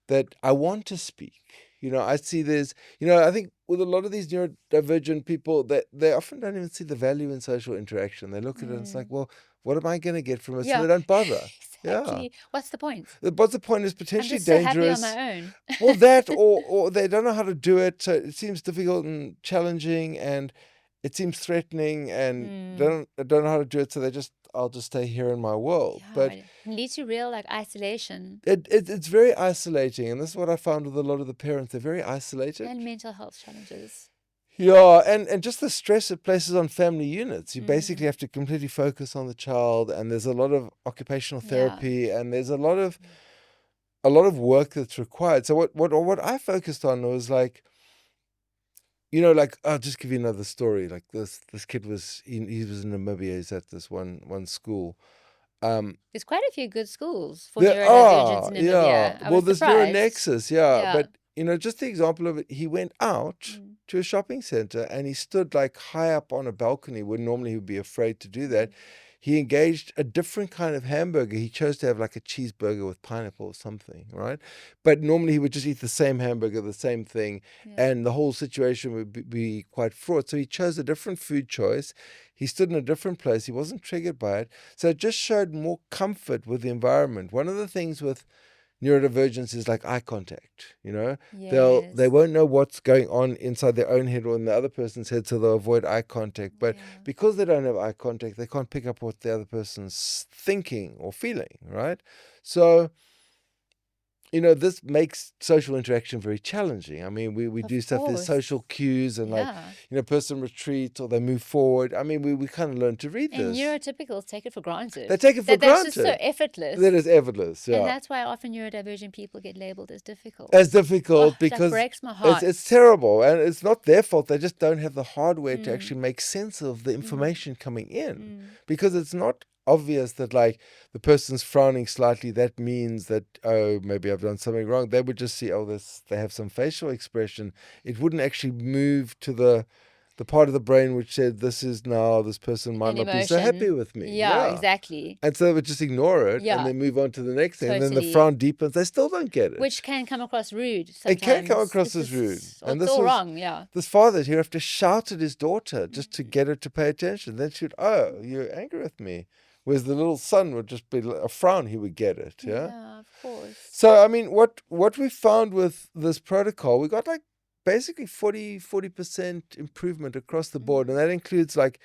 that I want to speak. I see there's, I think with a lot of these neurodivergent people, that they often don't even see the value in social interaction. They look at it and it's like, well, what am I going to get from it? So they don't bother. Exactly. What's the point? What's the point is potentially I'm just dangerous. So happy on my own. Well, that or they don't know how to do it. So it seems difficult and challenging, and it seems threatening, and they don't know how to do it. So I'll just stay here in my world. But it leads to real like isolation. It's very isolating, and this is what I found with a lot of the parents. They're very isolated. And mental health challenges. Yeah, and just the stress it places on family units. You basically have to completely focus on the child, and there's a lot of occupational therapy, and there's a lot of work that's required. So what I focused on was like, like, I'll just give you another story. Like this kid was he was in Namibia. He's at this one school. There's quite a few good schools for neurodivergence in Namibia. Yeah. Well, there's surprised. Neuronexus, but just the example of it, he went out to a shopping center and he stood like high up on a balcony where normally he would be afraid to do that. He engaged a different kind of hamburger. He chose to have like a cheeseburger with pineapple or something, right? But normally he would just eat the same hamburger, the same thing, and the whole situation would be quite fraught. So he chose a different food choice. He stood in a different place. He wasn't triggered by it. So it just showed more comfort with the environment. One of the things with neurodivergence is like eye contact, they Yes. won't know what's going on inside their own head or in the other person's head, so they'll avoid eye contact. But Yeah. because they don't have eye contact, they can't pick up what the other person's thinking or feeling, right? So this makes social interaction very challenging. I mean, we do Of stuff, there's course. social cues and Yeah. person retreats or they move forward. I mean, we kind of learn to read And this. neurotypicals take it for granted. They take it for That's just so granted. effortless. That is effortless, yeah. And that's why often neurodivergent people get labeled as difficult. As difficult That because breaks my heart. it's terrible, and it's not their fault. They just don't have the hardware to actually make sense of the information coming in, because it's not obvious that like the person's frowning slightly, that means that, oh, maybe I've done something wrong. They would just see, oh, they have some facial expression. It wouldn't actually move to the part of the brain which said this person might not be so happy with me. Yeah, exactly. And so they would just ignore it and then move on to the next thing. And then the frown deepens. They still don't get it. Which can come across rude sometimes. It can come across as rude. And it's all wrong, yeah. This father, he'd have to shout at his daughter just to get her to pay attention. Then she'd, oh, you're angry with me. Whereas the little son would just be a frown, he would get it. Yeah, of course. So, I mean, what we found with this protocol, we got like basically 40% improvement across the board. And that includes like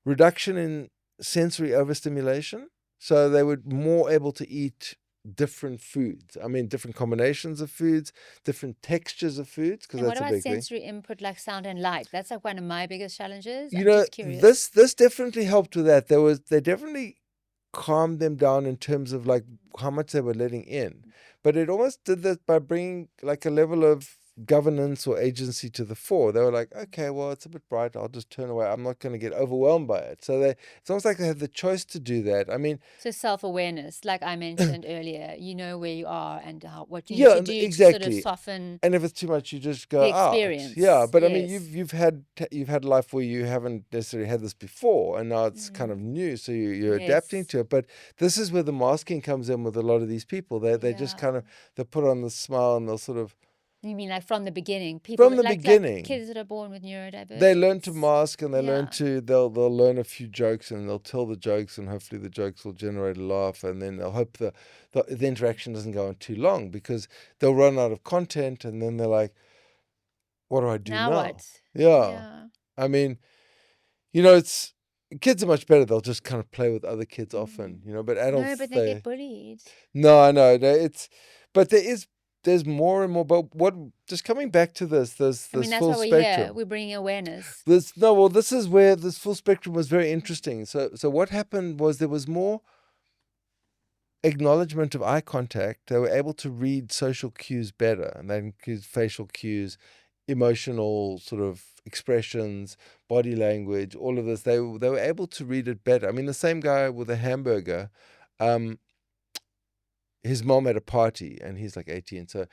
reduction in sensory overstimulation. So they were more able to eat different foods. I mean, different combinations of foods, different textures of foods, because that's a big thing. What about sensory input like sound and light? That's like one of my biggest challenges. I'm just curious. This definitely helped with that. They definitely calmed them down in terms of like how much they were letting in. But it almost did that by bringing like a level of governance or agency to the fore. They were like, okay, well, it's a bit bright, I'll just turn away. I'm not going to get overwhelmed by it. So it's almost like they had the choice to do that. I mean, so self-awareness, like I mentioned earlier, you know where you are and what you need to do exactly. to sort of soften. And if it's too much, you just go out. Experience. Yeah, but I mean, you've had a life where you haven't necessarily had this before, and now it's kind of new, so you're adapting to it. But this is where the masking comes in with a lot of these people. They just kind of, they put on the smile and they'll sort of. You mean like from the beginning? People from the beginning, like kids that are born with neurodivergence. They learn to mask, and they learn to they'll learn a few jokes, and they'll tell the jokes, and hopefully the jokes will generate a laugh, and then they'll hope the interaction doesn't go on too long, because they'll run out of content, and then they're like, what do I do now? What? Yeah. I mean, it's kids are much better. They'll just kind of play with other kids often, but adults. No, but they get bullied. No, I know. But there's more and more. But just coming back to this that's full why we're spectrum. here. We're bringing awareness. This is where this full spectrum was very interesting. So what happened was there was more acknowledgement of eye contact. They were able to read social cues better, and that includes facial cues, emotional sort of expressions, body language, all of this. They were able to read it better. I mean, the same guy with a hamburger, his mom had a party, and he's like 18. So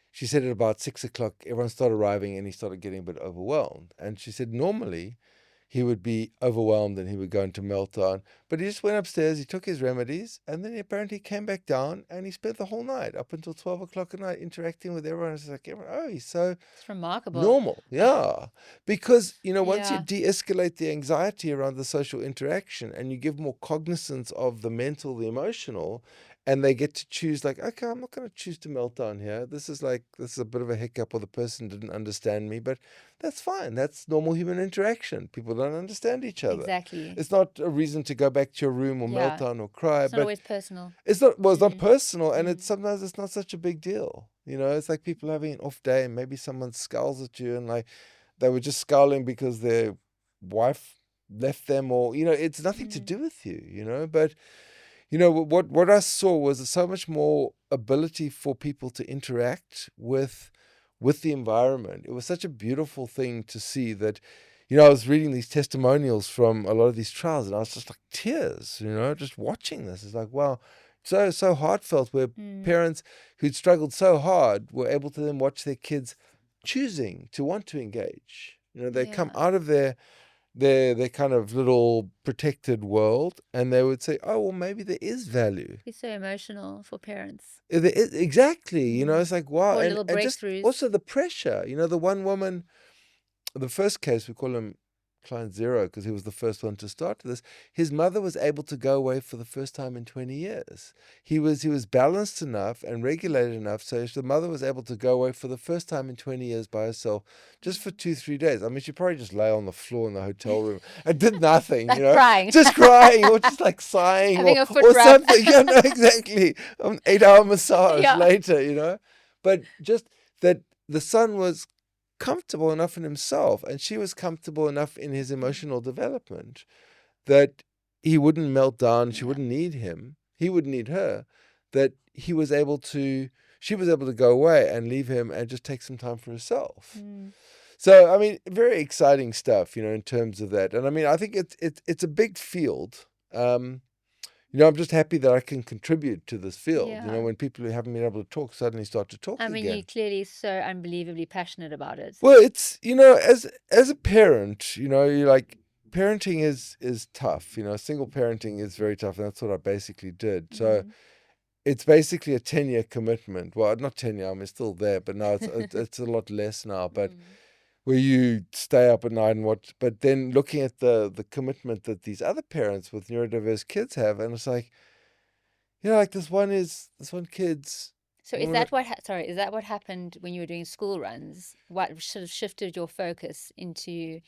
she said at about 6 o'clock, everyone started arriving, and he started getting a bit overwhelmed. And she said normally he would be overwhelmed and he would go into meltdown. But he just went upstairs, he took his remedies, and then he apparently came back down, and he spent the whole night up until 12 o'clock at night interacting with everyone. It's like, he's so it's remarkable. Normal. Yeah. Because, once you de-escalate the anxiety around the social interaction and you give more cognizance of the mental, the emotional, and they get to choose like, okay, I'm not going to choose to melt down here. This is a bit of a hiccup, or the person didn't understand me, but that's fine. That's normal human interaction. People don't understand each other. Exactly. It's not a reason to go back to your room or melt down or cry. It's not always personal. It's not personal, and sometimes it's not such a big deal. It's like people having an off day, and maybe someone scowls at you, and like they were just scowling because their wife left them, or it's nothing to do with you. But what I saw was so much more ability for people to interact with the environment. It was such a beautiful thing to see that, I was reading these testimonials from a lot of these trials, and I was just like tears, just watching this. It's like, wow, so heartfelt, where parents who'd struggled so hard were able to then watch their kids choosing to want to engage. They come out of their kind of little protected world, and they would say, oh, well, maybe there is value. It's so emotional for parents. Exactly. It's like, wow. Or little breakthroughs. Just also the pressure. The one woman, the first case, we call him client zero, because he was the first one to start this. His mother was able to go away for the first time in 20 years. He was balanced enough and regulated enough, so the mother was able to go away for the first time in 20 years by herself, just for 2-3 days. I mean, she probably just lay on the floor in the hotel room and did nothing, Like crying. just crying, or just like sighing, Having a foot or rub. something. Yeah, no, exactly. An 8-hour massage later, but just that the son was comfortable enough in himself, and she was comfortable enough in his emotional development that he wouldn't melt down, she wouldn't need him, he wouldn't need her, that she was able to go away and leave him and just take some time for herself. So I mean, very exciting stuff, in terms of that. And I mean, I think it's a big field. I'm just happy that I can contribute to this field. When people who haven't been able to talk suddenly start to talk again. You're clearly so unbelievably passionate about it. Well, it's, as a parent, you're like, parenting is tough. Single parenting is very tough, and that's what I basically did. So it's basically a 10-year commitment. Well, not 10 year, I'm still there, but now it's a lot less now. But where you stay up at night and watch, but then looking at the commitment that these other parents with neurodiverse kids have, and it's like, like this one kid's. So is that what happened when you were doing school runs? What sort of shifted your focus into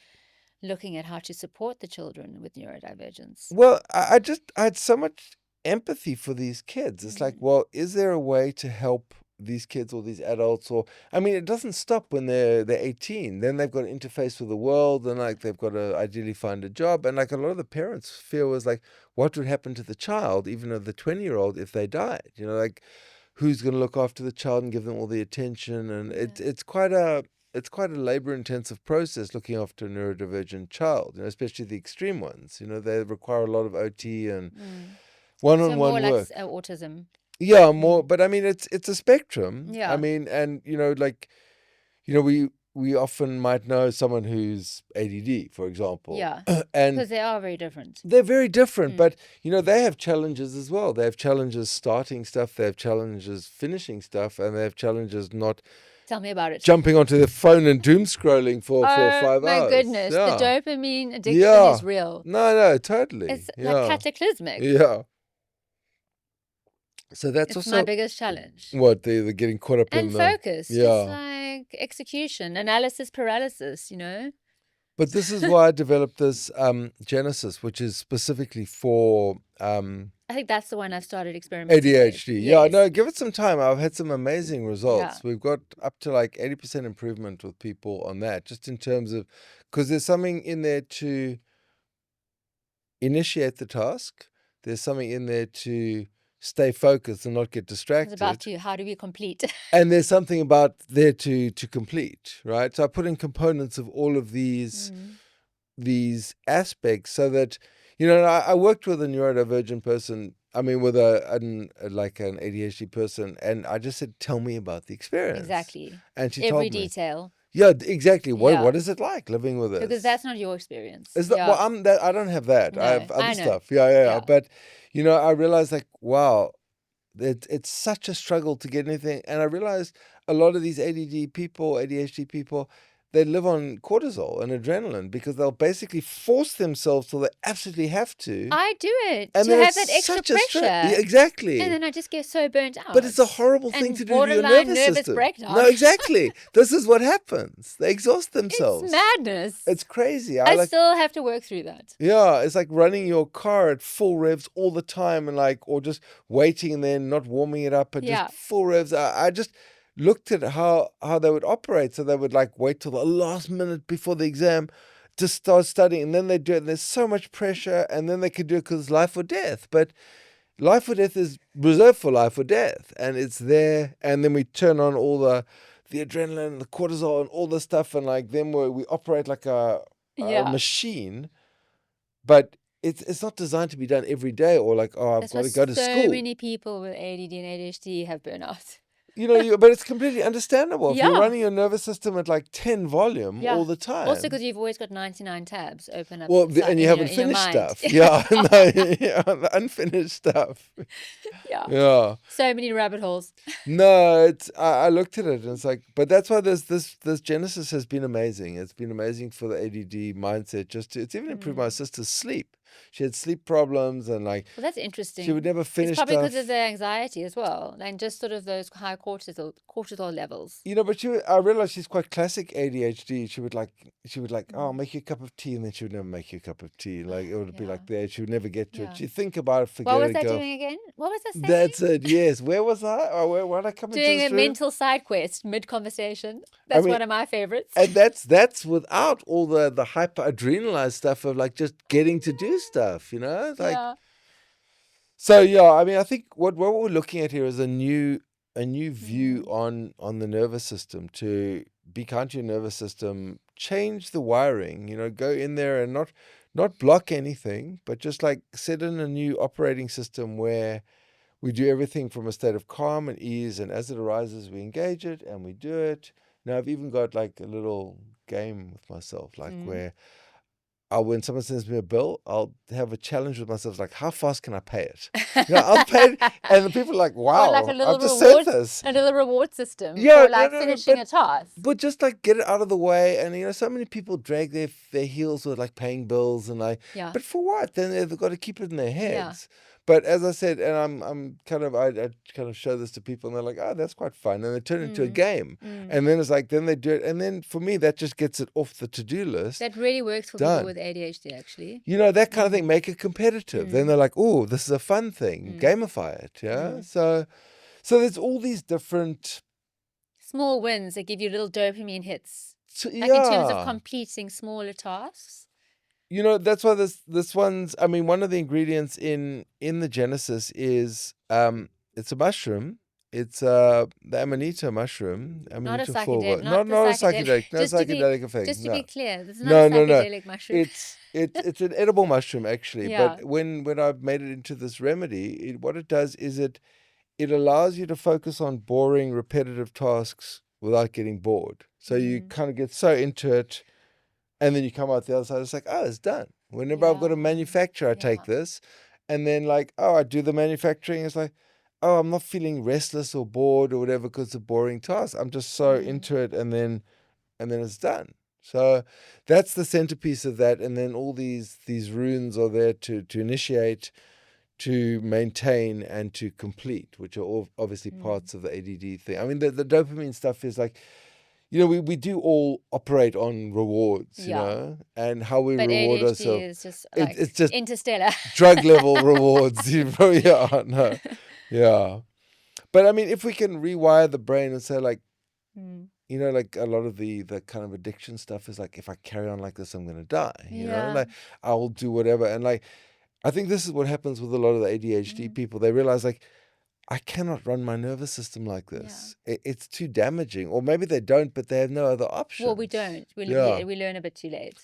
looking at how to support the children with neurodivergence? Well, I had so much empathy for these kids. It's like, well, is there a way to help these kids or these adults? Or I mean, it doesn't stop when they're 18. Then they've got to interface with the world, and like they've got to ideally find a job. And like a lot of the parents' fear was like, what would happen to the child, even of the 20-year-old, if they died? Like, who's going to look after the child and give them all the attention? And it's quite a labor-intensive process looking after a neurodivergent child, especially the extreme ones. They require a lot of OT and one-on-one work. So more like autism. Yeah, more. But I mean, it's a spectrum. Yeah. I mean, and we often might know someone who's ADD, for example. Yeah. And because they are very different. They're very different, but they have challenges as well. They have challenges starting stuff, they have challenges finishing stuff, and they have challenges not. Tell me about it. Jumping onto the phone and doom scrolling for 5 hours. My goodness, the dopamine addiction is real. No, totally. It's like cataclysmic. Yeah. So that's it's also my biggest challenge. What, they're getting caught up in the focus. Yeah. Just like execution, analysis paralysis, But this is why I developed this Genesis, which is specifically for I think that's the one I've started experimenting ADHD. with. Yeah, Yes. no, give it some time. I've had some amazing results. We've got up to like 80% improvement with people on that, just in terms of, because there's something in there to initiate the task. There's something in there to stay focused and not get distracted. It's about how do we complete? And there's something about there to complete, right? So I put in components of all of these aspects, so that I worked with a neurodivergent person. I mean, with an ADHD person, and I just said, "Tell me about the experience." Exactly. And she Every told me. detail. Yeah, exactly. What is it like living with this? Because that's not your experience. Well, I don't have that. No, I have other I know. stuff. Yeah. But I realized like, wow, it's such a struggle to get anything. And I realized a lot of these ADD people, ADHD people, they live on cortisol and adrenaline because they'll basically force themselves till they absolutely have to. I do it And to then have it's that extra such a pressure. Yeah, exactly. And then I just get so burnt out. But it's a horrible thing And to do to your borderline nervous nervous system. breakdown. No, exactly. This is what happens. They exhaust themselves. It's madness. It's crazy. I still have to work through that. Yeah, it's like running your car at full revs all the time, and or just waiting and then not warming it up at just full revs. I just looked at how they would operate. So they would wait till the last minute before the exam to start studying, and then they do it. And there's so much pressure, and then they could do it because it's life or death. But life or death is reserved for life or death, and it's there. And then we turn on all the adrenaline, the cortisol, and all the stuff, and then we operate like a machine. But it's not designed to be done every day, or I've got to go to school. So many people with ADD and ADHD have burnout. But it's completely understandable. If you're Yeah. running your nervous system at like 10 volume Yeah. all the time. Also, because you've always got 99 tabs open up Well, and you haven't in your finished mind. stuff. Yeah, no, the unfinished stuff. Yeah. Yeah. So many rabbit holes. No, I looked at it and it's like, but that's why this Genesis has been amazing. It's been amazing for the ADD mindset. It's even improved my sister's sleep. She had sleep problems and like Well, that's interesting. she would never finish It's probably stuff. because of the anxiety as well, and just sort of those high cortisol levels. But I realized she's quite classic ADHD. She would like, oh, I'll make you a cup of tea, and then she would never make you a cup of tea. Like it would be like there. She would never get to it. She'd think about it, forget it. What was that go. doing again? What was that saying? That's it. Yes. Where was I? Oh, why did I come into Doing this a room? mental side quest mid-conversation. That's one of my favorites. And that's without all the hyper adrenalized stuff of like just getting to do stuff. Like. So I think what we're looking at here is a new view on the nervous system, to be kind to your nervous system, change the wiring, go in there and not block anything, but just like set in a new operating system where we do everything from a state of calm and ease, and as it arises, we engage it and we do it. Now I've even got like a little game with myself, like where when someone sends me a bill, I'll have a challenge with myself, like, how fast can I pay it? I'll pay it, and the people are like, wow, like a little I've just said this. A little reward system Yeah, for like finishing a task. But just like get it out of the way, and so many people drag their heels with like paying bills and like, but for what? Then they've got to keep it in their heads. But as I said, and I'm kind of, I kind of show this to people and they're like, oh, that's quite fun. And they turn it into a game. And then it's like, then they do it. And then for me, that just gets it off the to-do list. That really works for people with ADHD, actually. That kind of thing, make it competitive. Then they're like, oh, this is a fun thing. Gamify it. Yeah. So there's all these different small wins that give you little dopamine hits. Like in terms of completing smaller tasks. That's why this one's, I mean, one of the ingredients in the Genesis is it's a mushroom. It's the Amanita mushroom. Not a psychedelic. Not a psychedelic. No psychedelic effect. Just to be clear, this is not a psychedelic mushroom. It's an edible mushroom, actually. Yeah. But when I've made it into this remedy, what it does is it allows you to focus on boring, repetitive tasks without getting bored. So you kind of get so into it. And then you come out the other side, it's like, oh, it's done. Whenever I've got to manufacture, I take this. And then like, oh, I do the manufacturing. It's like, oh, I'm not feeling restless or bored or whatever because it's a boring task. I'm just so into it, and then it's done. So that's the centerpiece of that. And then all these runes are there to initiate, to maintain, and to complete, which are all obviously parts of the ADD thing. I mean, the dopamine stuff is like, we do all operate on rewards, and how we reward ADHD ourselves. Is just like it's just interstellar drug level rewards. But I mean, if we can rewire the brain and say like, like a lot of the kind of addiction stuff is like, if I carry on like this, I'm going to die. Like I will do whatever. And like, I think this is what happens with a lot of the ADHD people. They realize like, I cannot run my nervous system like this. It's too damaging. Or maybe they don't, but they have no other option. Well, we don't. We learn a bit too late.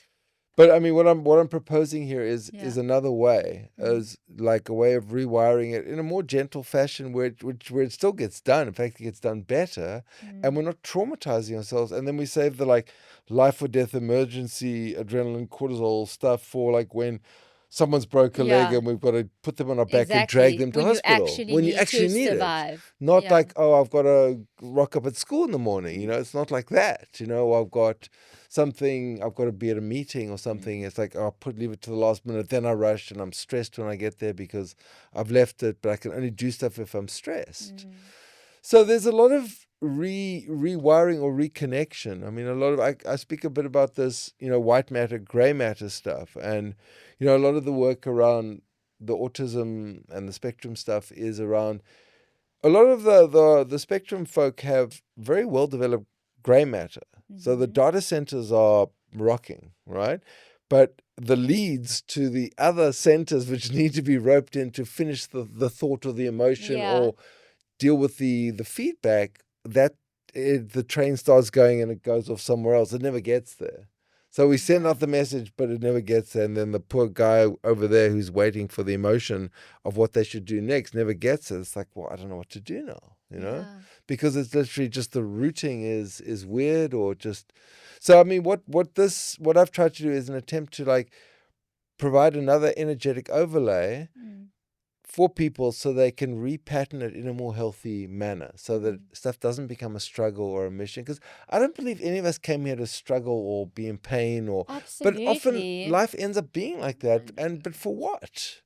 But I mean, what I'm proposing here is another way, as like a way of rewiring it in a more gentle fashion, where it still gets done. In fact, it gets done better, and we're not traumatizing ourselves. And then we save the like life or death emergency adrenaline cortisol stuff for like when someone's broke a leg and we've got to put them on our back and drag them to hospital. When you actually need it. Not like, oh, I've got to rock up at school in the morning. It's not like that. I've got something, I've got to be at a meeting or something. It's like, oh, leave it to the last minute. Then I rush and I'm stressed when I get there because I've left it, but I can only do stuff if I'm stressed. So there's a lot of rewiring or reconnection. I mean, a lot of, I speak a bit about this, white matter, gray matter stuff. And, a lot of the work around the autism and the spectrum stuff is around, a lot of the spectrum folk have very well developed gray matter. So the data centers are rocking, right? But the leads to the other centers which need to be roped in to finish the thought or the emotion or deal with the feedback, that the train starts going and it goes off somewhere else. It never gets there. So we send out the message, but it never gets there. And then the poor guy over there who's waiting for the emotion of what they should do next never gets it. It's like, well, I don't know what to do now, because it's literally just the routing is weird, or just. So I mean, what I've tried to do is an attempt to like provide another energetic overlay for people so they can repattern it in a more healthy manner, so that stuff doesn't become a struggle or a mission. Because I don't believe any of us came here to struggle or be in pain, but often Absolutely. life ends up being like that. But for what?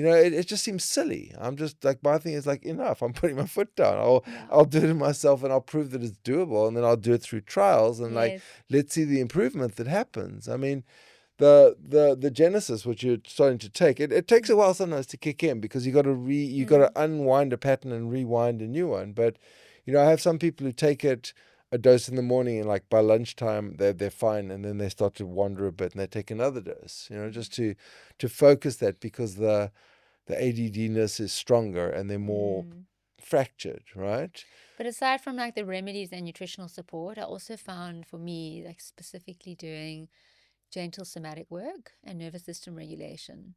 It just seems silly. I'm just like, my thing is like, enough. I'm putting my foot down. I'll do it myself, and I'll prove that it's doable, and then I'll do it through trials, and like, Yes. let's see the improvement that happens. I mean, the genesis which you're starting to take, it takes a while sometimes to kick in, because you got to unwind a pattern and rewind a new one. But I have some people who take it a dose in the morning, and like by lunchtime they're fine, and then they start to wander a bit and they take another dose, just to focus that, because the ADDness is stronger and they're more fractured, right? But aside from like the remedies and nutritional support, I also found for me, like specifically doing gentle somatic work and nervous system regulation,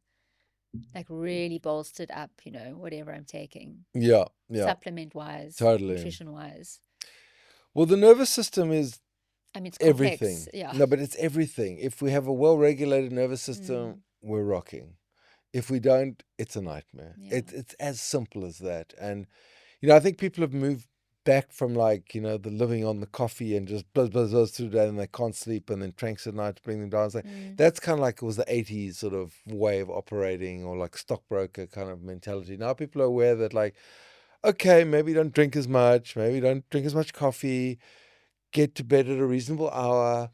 like really bolstered up, whatever I'm taking. Yeah. Supplement wise, Totally. nutrition wise. Well, the nervous system is, I mean, it's everything. complex. Yeah. No, but it's everything. If we have a well-regulated nervous system, we're rocking. If we don't, it's a nightmare. Yeah. It's as simple as that. And I think people have moved back from like, the living on the coffee and just buzz through the day, and they can't sleep, and then tranks at night to bring them down. It's like, that's kind of like, it was the 80s sort of way of operating, or like stockbroker kind of mentality. Now people are aware that like, okay, maybe don't drink as much, maybe don't drink as much coffee, get to bed at a reasonable hour,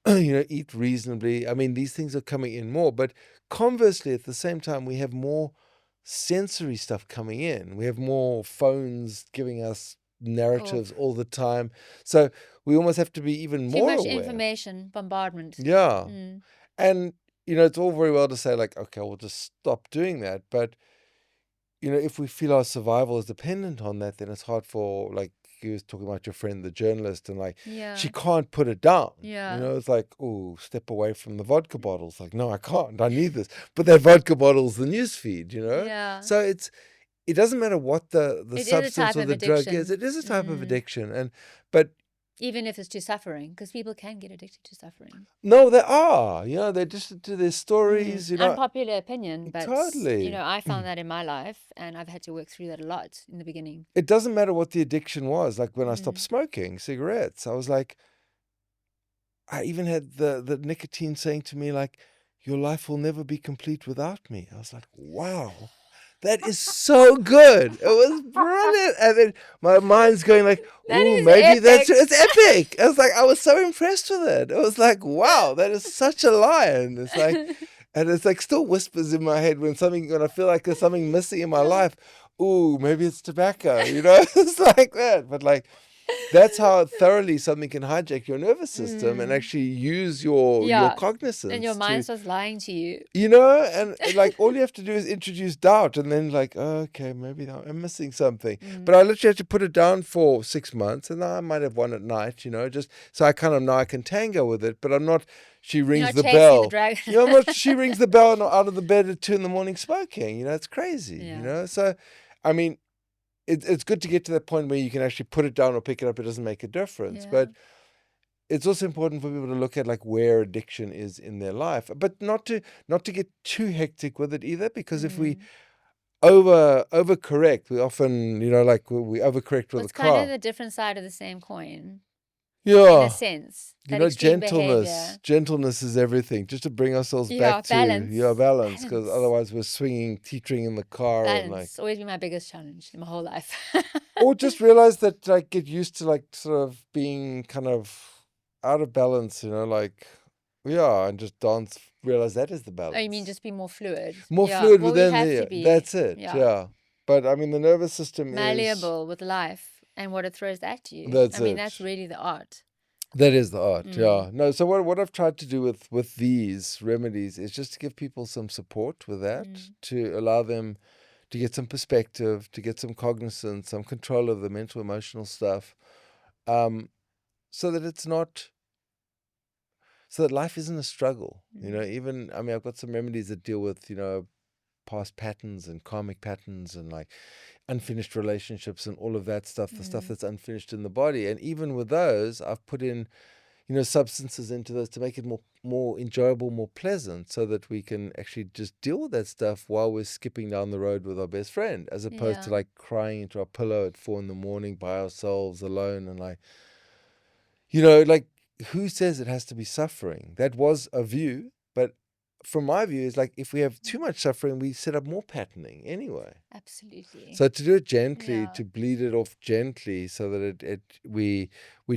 eat reasonably. I mean, these things are coming in more, but conversely, at the same time, we have more sensory stuff coming in. We have more phones giving us narratives all the time. So we almost have to be even more aware. Too much information, bombardment. Yeah. And, it's all very well to say like, okay, we'll just stop doing that. But, if we feel our survival is dependent on that, then it's hard for, like, you was talking about your friend, the journalist, and like, she can't put it down. Yeah. It's like, oh, step away from the vodka bottles. Like, no, I can't. I need this. But that vodka bottle's the news feed, Yeah. So it doesn't matter what the substance or the drug is. addiction. It is a type of addiction. But even if it's to suffering, because people can get addicted to suffering. no, they are. They're just to their stories. Unpopular opinion, but totally. I found that in my life, and I've had to work through that a lot in the beginning. It doesn't matter what the addiction was. Like when I stopped smoking cigarettes, I was like, I even had the nicotine saying to me like, your life will never be complete without me. I was like, wow. That is so good. It was brilliant. And then my mind's going like, ooh, maybe it's epic. I was like, I was so impressed with it. It was like, wow, that is such a lie. And it's like, and it's like still whispers in my head when I feel like there's something missing in my life. Ooh, maybe it's tobacco, It's like that. But like, that's how thoroughly something can hijack your nervous system and actually use your cognizance. And your mind starts lying to you. And like all you have to do is introduce doubt, and then like, oh, okay, maybe I'm missing something. But I literally had to put it down for 6 months, and I might have one at night, just so I kind of know I can tango with it, but I'm not. She rings the bell. She rings the bell and I'm out of the bed at 2 a.m. smoking. It's crazy. So I mean, it's good to get to that point where you can actually put it down or pick it up. It doesn't make a difference. But it's also important for people to look at like where addiction is in their life, but not to get too hectic with it either, because if we overcorrect, we often, like we overcorrect with It's a car. kind of the different side of the same coin. Yeah. In a sense. Gentleness is everything, just to bring ourselves back to balance, because otherwise we're swinging, teetering in the car. Balance. And like, it's always been my biggest challenge in my whole life. or just realize that, like, get used to like sort of being kind of out of balance, and just dance. Realize that is the balance. Oh, you mean just be more fluid? Fluid well, within that's it. Yeah. But I mean, the nervous system malleable with life and what it throws at you. That's that's really the art. That is the art. Yeah. No. So what I've tried to do with these remedies is just to give people some support with that, to allow them to get some perspective, to get some cognizance, some control of the mental, emotional stuff, so that it's not. So that life isn't a struggle, even, I've got some remedies that deal with, past patterns and karmic patterns, and like, unfinished relationships and all of that stuff, the stuff Mm. that's unfinished in the body. And even with those, I've put in, substances into those to make it more enjoyable, more pleasant, so that we can actually just deal with that stuff while we're skipping down the road with our best friend, as opposed to Yeah. like crying into our pillow at 4 a.m. by ourselves alone. And like, like, who says it has to be suffering? That was a view, but from my view, is like, if we have too much suffering, we set up more patterning anyway. Absolutely. So to do it gently, Yeah. to bleed it off gently, so that we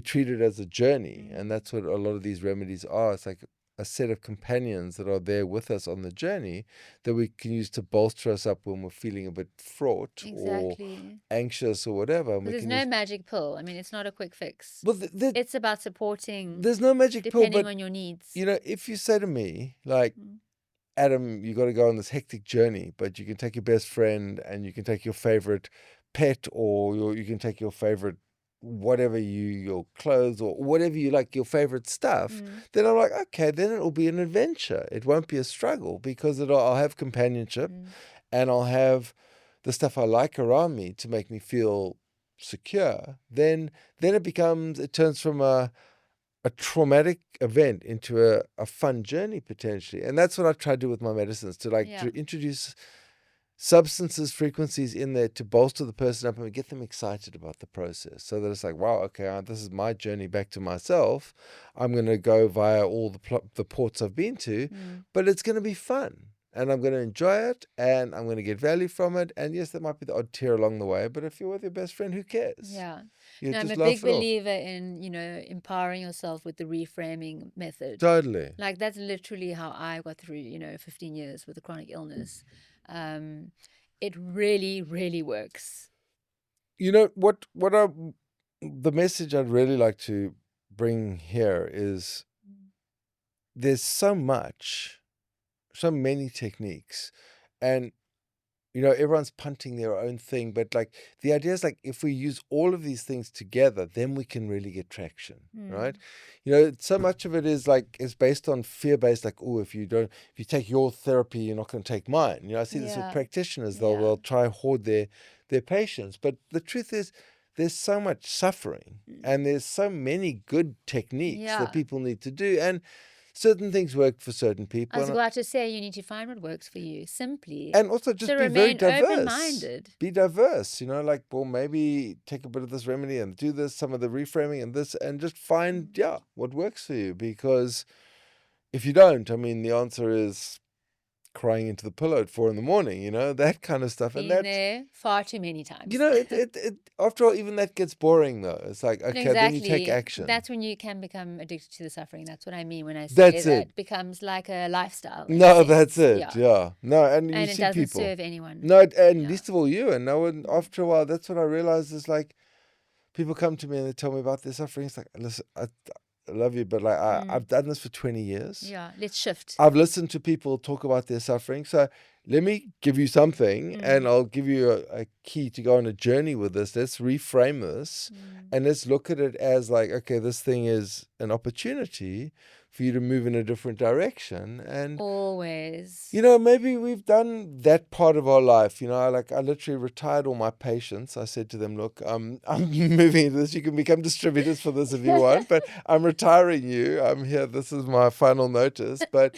treat it as a journey, and that's what a lot of these remedies are. It's like a set of companions that are there with us on the journey, that we can use to bolster us up when we're feeling a bit fraught or Exactly. anxious or whatever. And But we there's can no use, magic pill. I mean, it's not a quick fix. well, It's about supporting there's no magic pill, depending but on your needs. if you say to me, like, Mm. Adam, you got to go on this hectic journey, but you can take your best friend, and you can take your favorite pet, or you can take your favorite whatever, your clothes, or whatever you like, your favorite stuff. Mm. Then I'm like, okay, then it'll be an adventure. It won't be a struggle, because I'll have companionship, Mm. and I'll have the stuff I like around me to make me feel secure. Then it turns from a traumatic event into a fun journey, potentially. And that's what I try to do with my medicines, to Yeah. introduce substances, frequencies in there to bolster the person up and get them excited about the process, so that it's like, wow, okay, this is my journey back to myself. I'm going to go via all the ports I've been to, Mm. but it's going to be fun. And I'm going to enjoy it, and I'm going to get value from it. And yes, there might be the odd tear along the way, but if you're with your best friend, who cares? Yeah. You I'm just a laugh big it off. believer in, empowering yourself with the reframing method. Totally. Like, that's literally how I got through, 15 years with a chronic illness. It really, really works. The message I'd really like to bring here is, there's so many techniques, and everyone's punting their own thing, but like, the idea is, like, if we use all of these things together, then we can really get traction, right? So much of it is based on fear-based, like, oh, if you take your therapy, you're not going to take mine. I see this with Yeah. practitioners. Yeah. They'll try hoard their patients, but the truth is, there's so much suffering, and there's so many good techniques Yeah. that people need to do, and certain things work for certain I people. was And about to say, you need to find what works for you, simply. and also just to be very remain diverse. open-minded. Be diverse, like, well, maybe take a bit of this remedy and do this, some of the reframing and this, and just find, what works for you. Because if you don't, I mean, the answer is crying into the pillow at 4 a.m, that kind of stuff. And Been that, there far too many times. after all, even that gets boring, though. It's like, okay, then you take action. That's when you can become addicted to the suffering. That's what I mean when I say That's that it. becomes like a lifestyle. in a No, that's sense. it. Yeah. No, and you And it see doesn't people. serve anyone. No, and Yeah. least of all you. And no one, after a while, that's what I realized is, like, people come to me and they tell me about their suffering. It's like, listen, I love you, but like, I've done this for 20 years. Yeah, let's shift. I've listened to people talk about their suffering. So let me give you something, and I'll give you a key to go on a journey with this. Let's reframe this, and let's look at it as like, okay, this thing is an opportunity for you to move in a different direction. And Always. maybe we've done that part of our life. I literally retired all my patients. I said to them, look, I'm moving into this. You can become distributors for this if you want, but I'm retiring you. I'm here. This is my final notice. But,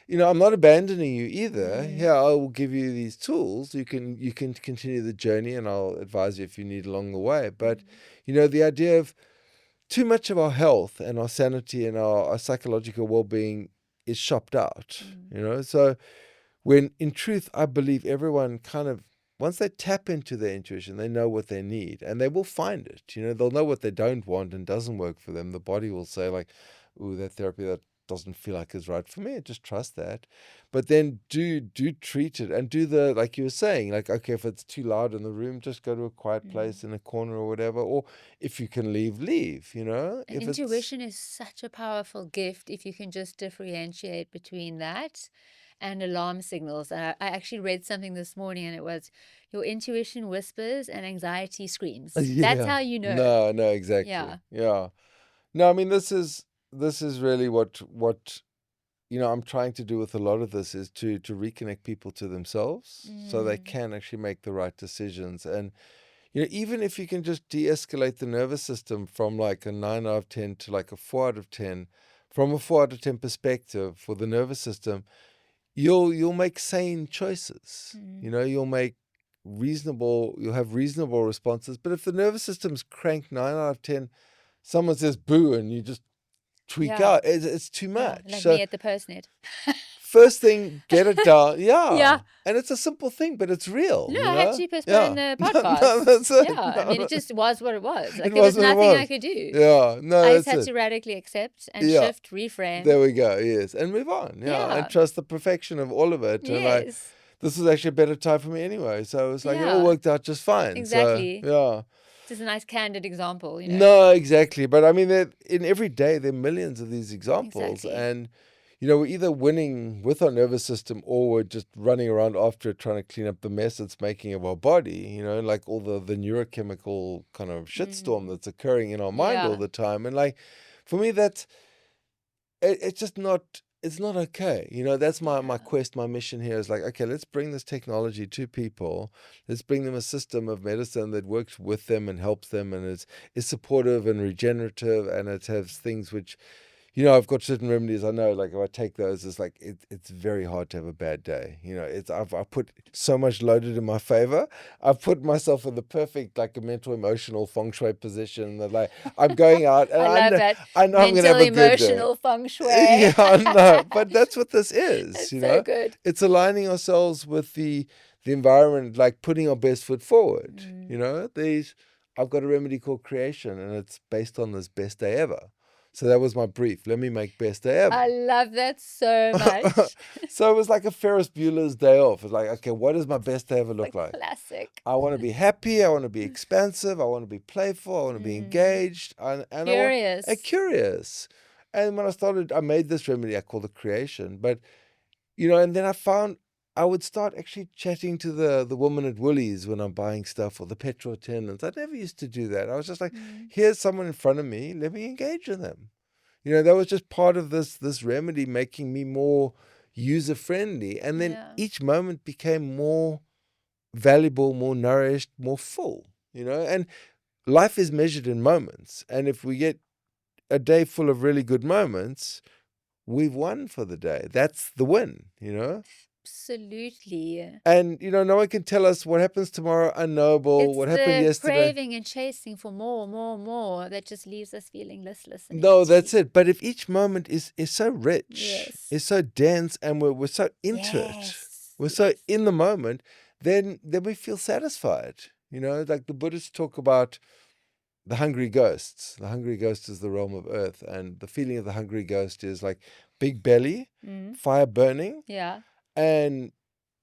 I'm not abandoning you either. Here, I will give you these tools. You can continue the journey, and I'll advise you if you need along the way. But, the idea of too much of our health and our sanity and our psychological well-being is shopped out, So when in truth, I believe everyone kind of, once they tap into their intuition, they know what they need, and they will find it. They'll know what they don't want and doesn't work for them. The body will say, like, ooh, that therapy that doesn't feel like is right for me. Just trust that. But then do treat it, and do the, like you were saying, like, okay, if it's too loud in the room, just go to a quiet place in a corner or whatever. Or if you can leave. And intuition is such a powerful gift if you can just differentiate between that and alarm signals. I actually read something this morning, and it was, your intuition whispers and anxiety screams. That's how you know. No, exactly. Yeah. No, I mean, this is really what I'm trying to do with a lot of this is to reconnect people to themselves so they can actually make the right decisions. And, even if you can just de-escalate the nervous system from like a 9 out of 10 to like a 4 out of 10, from a 4 out of 10 perspective for the nervous system, you'll make sane choices. You'll have reasonable responses. But if the nervous system's cranked 9 out of 10, someone says boo and you just tweak out, it's too much. Like So me at the postnet. first thing, get it down. Yeah. And it's a simple thing, but it's real. No, I had to postpone the No, podcast. that's it. Yeah, I mean, it just was what it was. Like, It there was was what it nothing I was. could do. Yeah, no, I just that's had it. to radically accept and Yeah. shift, reframe. There we go. Yes, and move on. Yeah. And trust the perfection of all of it. And Yes. this was actually a better time for me anyway. So it's like it all Yeah. worked out just fine. Exactly. So, yeah. Just a nice candid example, No, exactly. But I mean, in every day, there are millions of these examples. Exactly. And, we're either winning with our nervous system or we're just running around after it trying to clean up the mess it's making of our body, like all the neurochemical kind of shitstorm that's occurring in our mind all the time. And like, for me, it's just not... It's not okay. That's my quest, my mission here is like, okay, let's bring this technology to people. Let's bring them a system of medicine that works with them and helps them and is supportive and regenerative, and it has things which, I've got certain remedies I know, like if I take those, it's like, it's very hard to have a bad day. I've put so much loaded in my favor. I've put myself in the perfect, like a mental, emotional feng shui position that like, I'm going out and I love that. I know I'm going to have a good day. Mental, emotional feng shui. Yeah, no, but that's what this is, It's so good. It's aligning ourselves with the environment, like putting our best foot forward. I've got a remedy called creation, and it's based on this best day ever. So that was my brief. Let me make best day ever. I love that so much. So it was like a Ferris Bueller's day off. It's like, okay, what does my best day ever look like? Classic. I want to be happy. I want to be expansive. I want to be playful. I want to be engaged. And Curious. Curious. And when I made this remedy, I called it creation. But, and then I found I would start actually chatting to the woman at Woolies when I'm buying stuff, or the petrol attendants. I never used to do that. I was just like, here's someone in front of me. Let me engage with them. That was just part of this remedy, making me more user-friendly. And then each moment became more valuable, more nourished, more full, And life is measured in moments. And if we get a day full of really good moments, we've won for the day. That's the win, Absolutely. And, no one can tell us what happens tomorrow, unknowable, what happened yesterday. It's the craving and chasing for more that just leaves us feeling listless. And No, empty. that's it. But if each moment is so rich, is so dense, and we're so into it, we're so in the moment, then we feel satisfied. Like the Buddhists talk about the hungry ghosts. The hungry ghost is the realm of earth. And the feeling of the hungry ghost is like big belly, fire burning. Yeah. And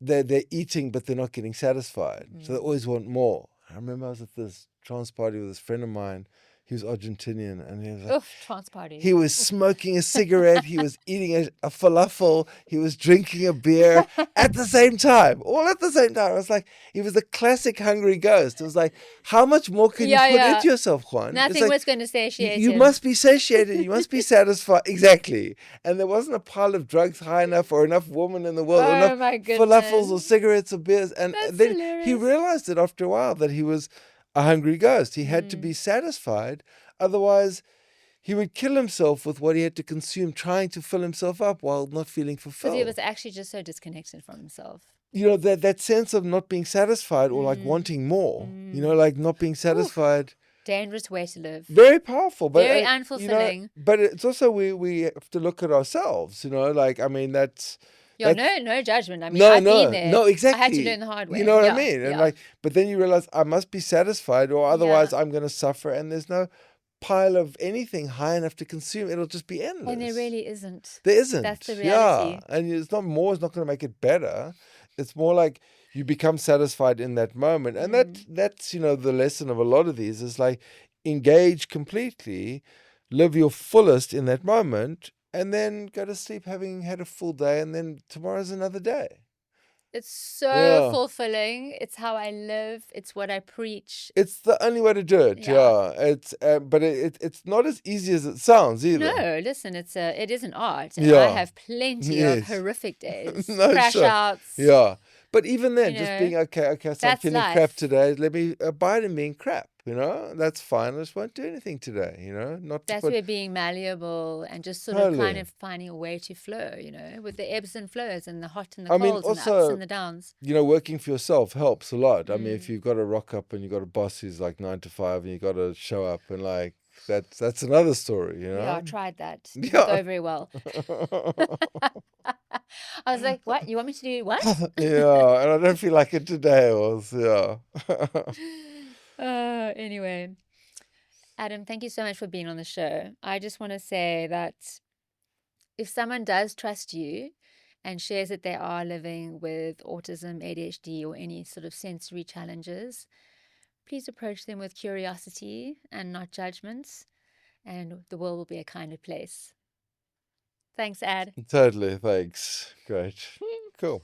they're eating, but they're not getting satisfied. So they always want more. I remember I was at this trance party with this friend of mine. He was Argentinian, and he was like, trance party. He was smoking a cigarette. He was eating a falafel. He was drinking a beer at the same time, all at the same time. I was like, he was the classic hungry ghost. It was like, how much more can you put into yourself, Juan? Nothing was going to satiate you him. must be satiated. You must be satisfied. Exactly. And there wasn't a pile of drugs high enough, or enough women in the world, or enough falafels or cigarettes or beers. And then hilarious. He realized it after a while that he was a hungry ghost. He had to be satisfied. Otherwise, he would kill himself with what he had to consume, trying to fill himself up while not feeling fulfilled. Because he was actually just so disconnected from himself. That sense of not being satisfied, or like wanting more, like not being satisfied. Dangerous way to live. Very powerful. But, very unfulfilling. But it's also, we have to look at ourselves, like, I mean, that's... no judgment. I mean, I've been there. No, exactly. I had to learn the hard way. You know what I mean? And but then you realize I must be satisfied, or otherwise I'm going to suffer, and there's no pile of anything high enough to consume. It'll just be endless. And there really isn't. There isn't. That's the reality. Yeah, and it's not going to make it better. It's more like you become satisfied in that moment, and that's the lesson of a lot of these is like, engage completely, live your fullest in that moment, and then go to sleep having had a full day, and then tomorrow's another day. It's so Yeah. fulfilling. It's how I live. It's what I preach. It's the only way to do it, Yeah. yeah. But it's not as easy as it sounds either. No, listen, it is an art, and I Yeah. have plenty of Yes. horrific days, No, crash sure. outs, Yeah. But even you then, just know, being okay, so I'm that's feeling crap life. today. Let me abide in being crap, you know? That's fine. I just won't do anything today, you know? Not to That's put where being malleable and just sort of kind totally. of finding a way to flow, with the ebbs and flows and the hot and the I mean, colds and the ups also, and the downs. working for yourself helps a lot. I mean, if Mm. you've got to rock up and you've got a boss who's like 9 to 5 and you've got to show up and like that's another story, you Yeah, I know? tried that. Didn't Yeah. go very well. I was like, "What? You want me to do what?" Yeah, and I don't feel like it today was, yeah. Anyway, Adam, thank you so much for being on the show. I just want to say that if someone does trust you and shares that they are living with autism, ADHD, or any sort of sensory challenges, please approach them with curiosity and not judgments, and the world will be a kinder place. Thanks, Ad. Totally, thanks. Great. Cool.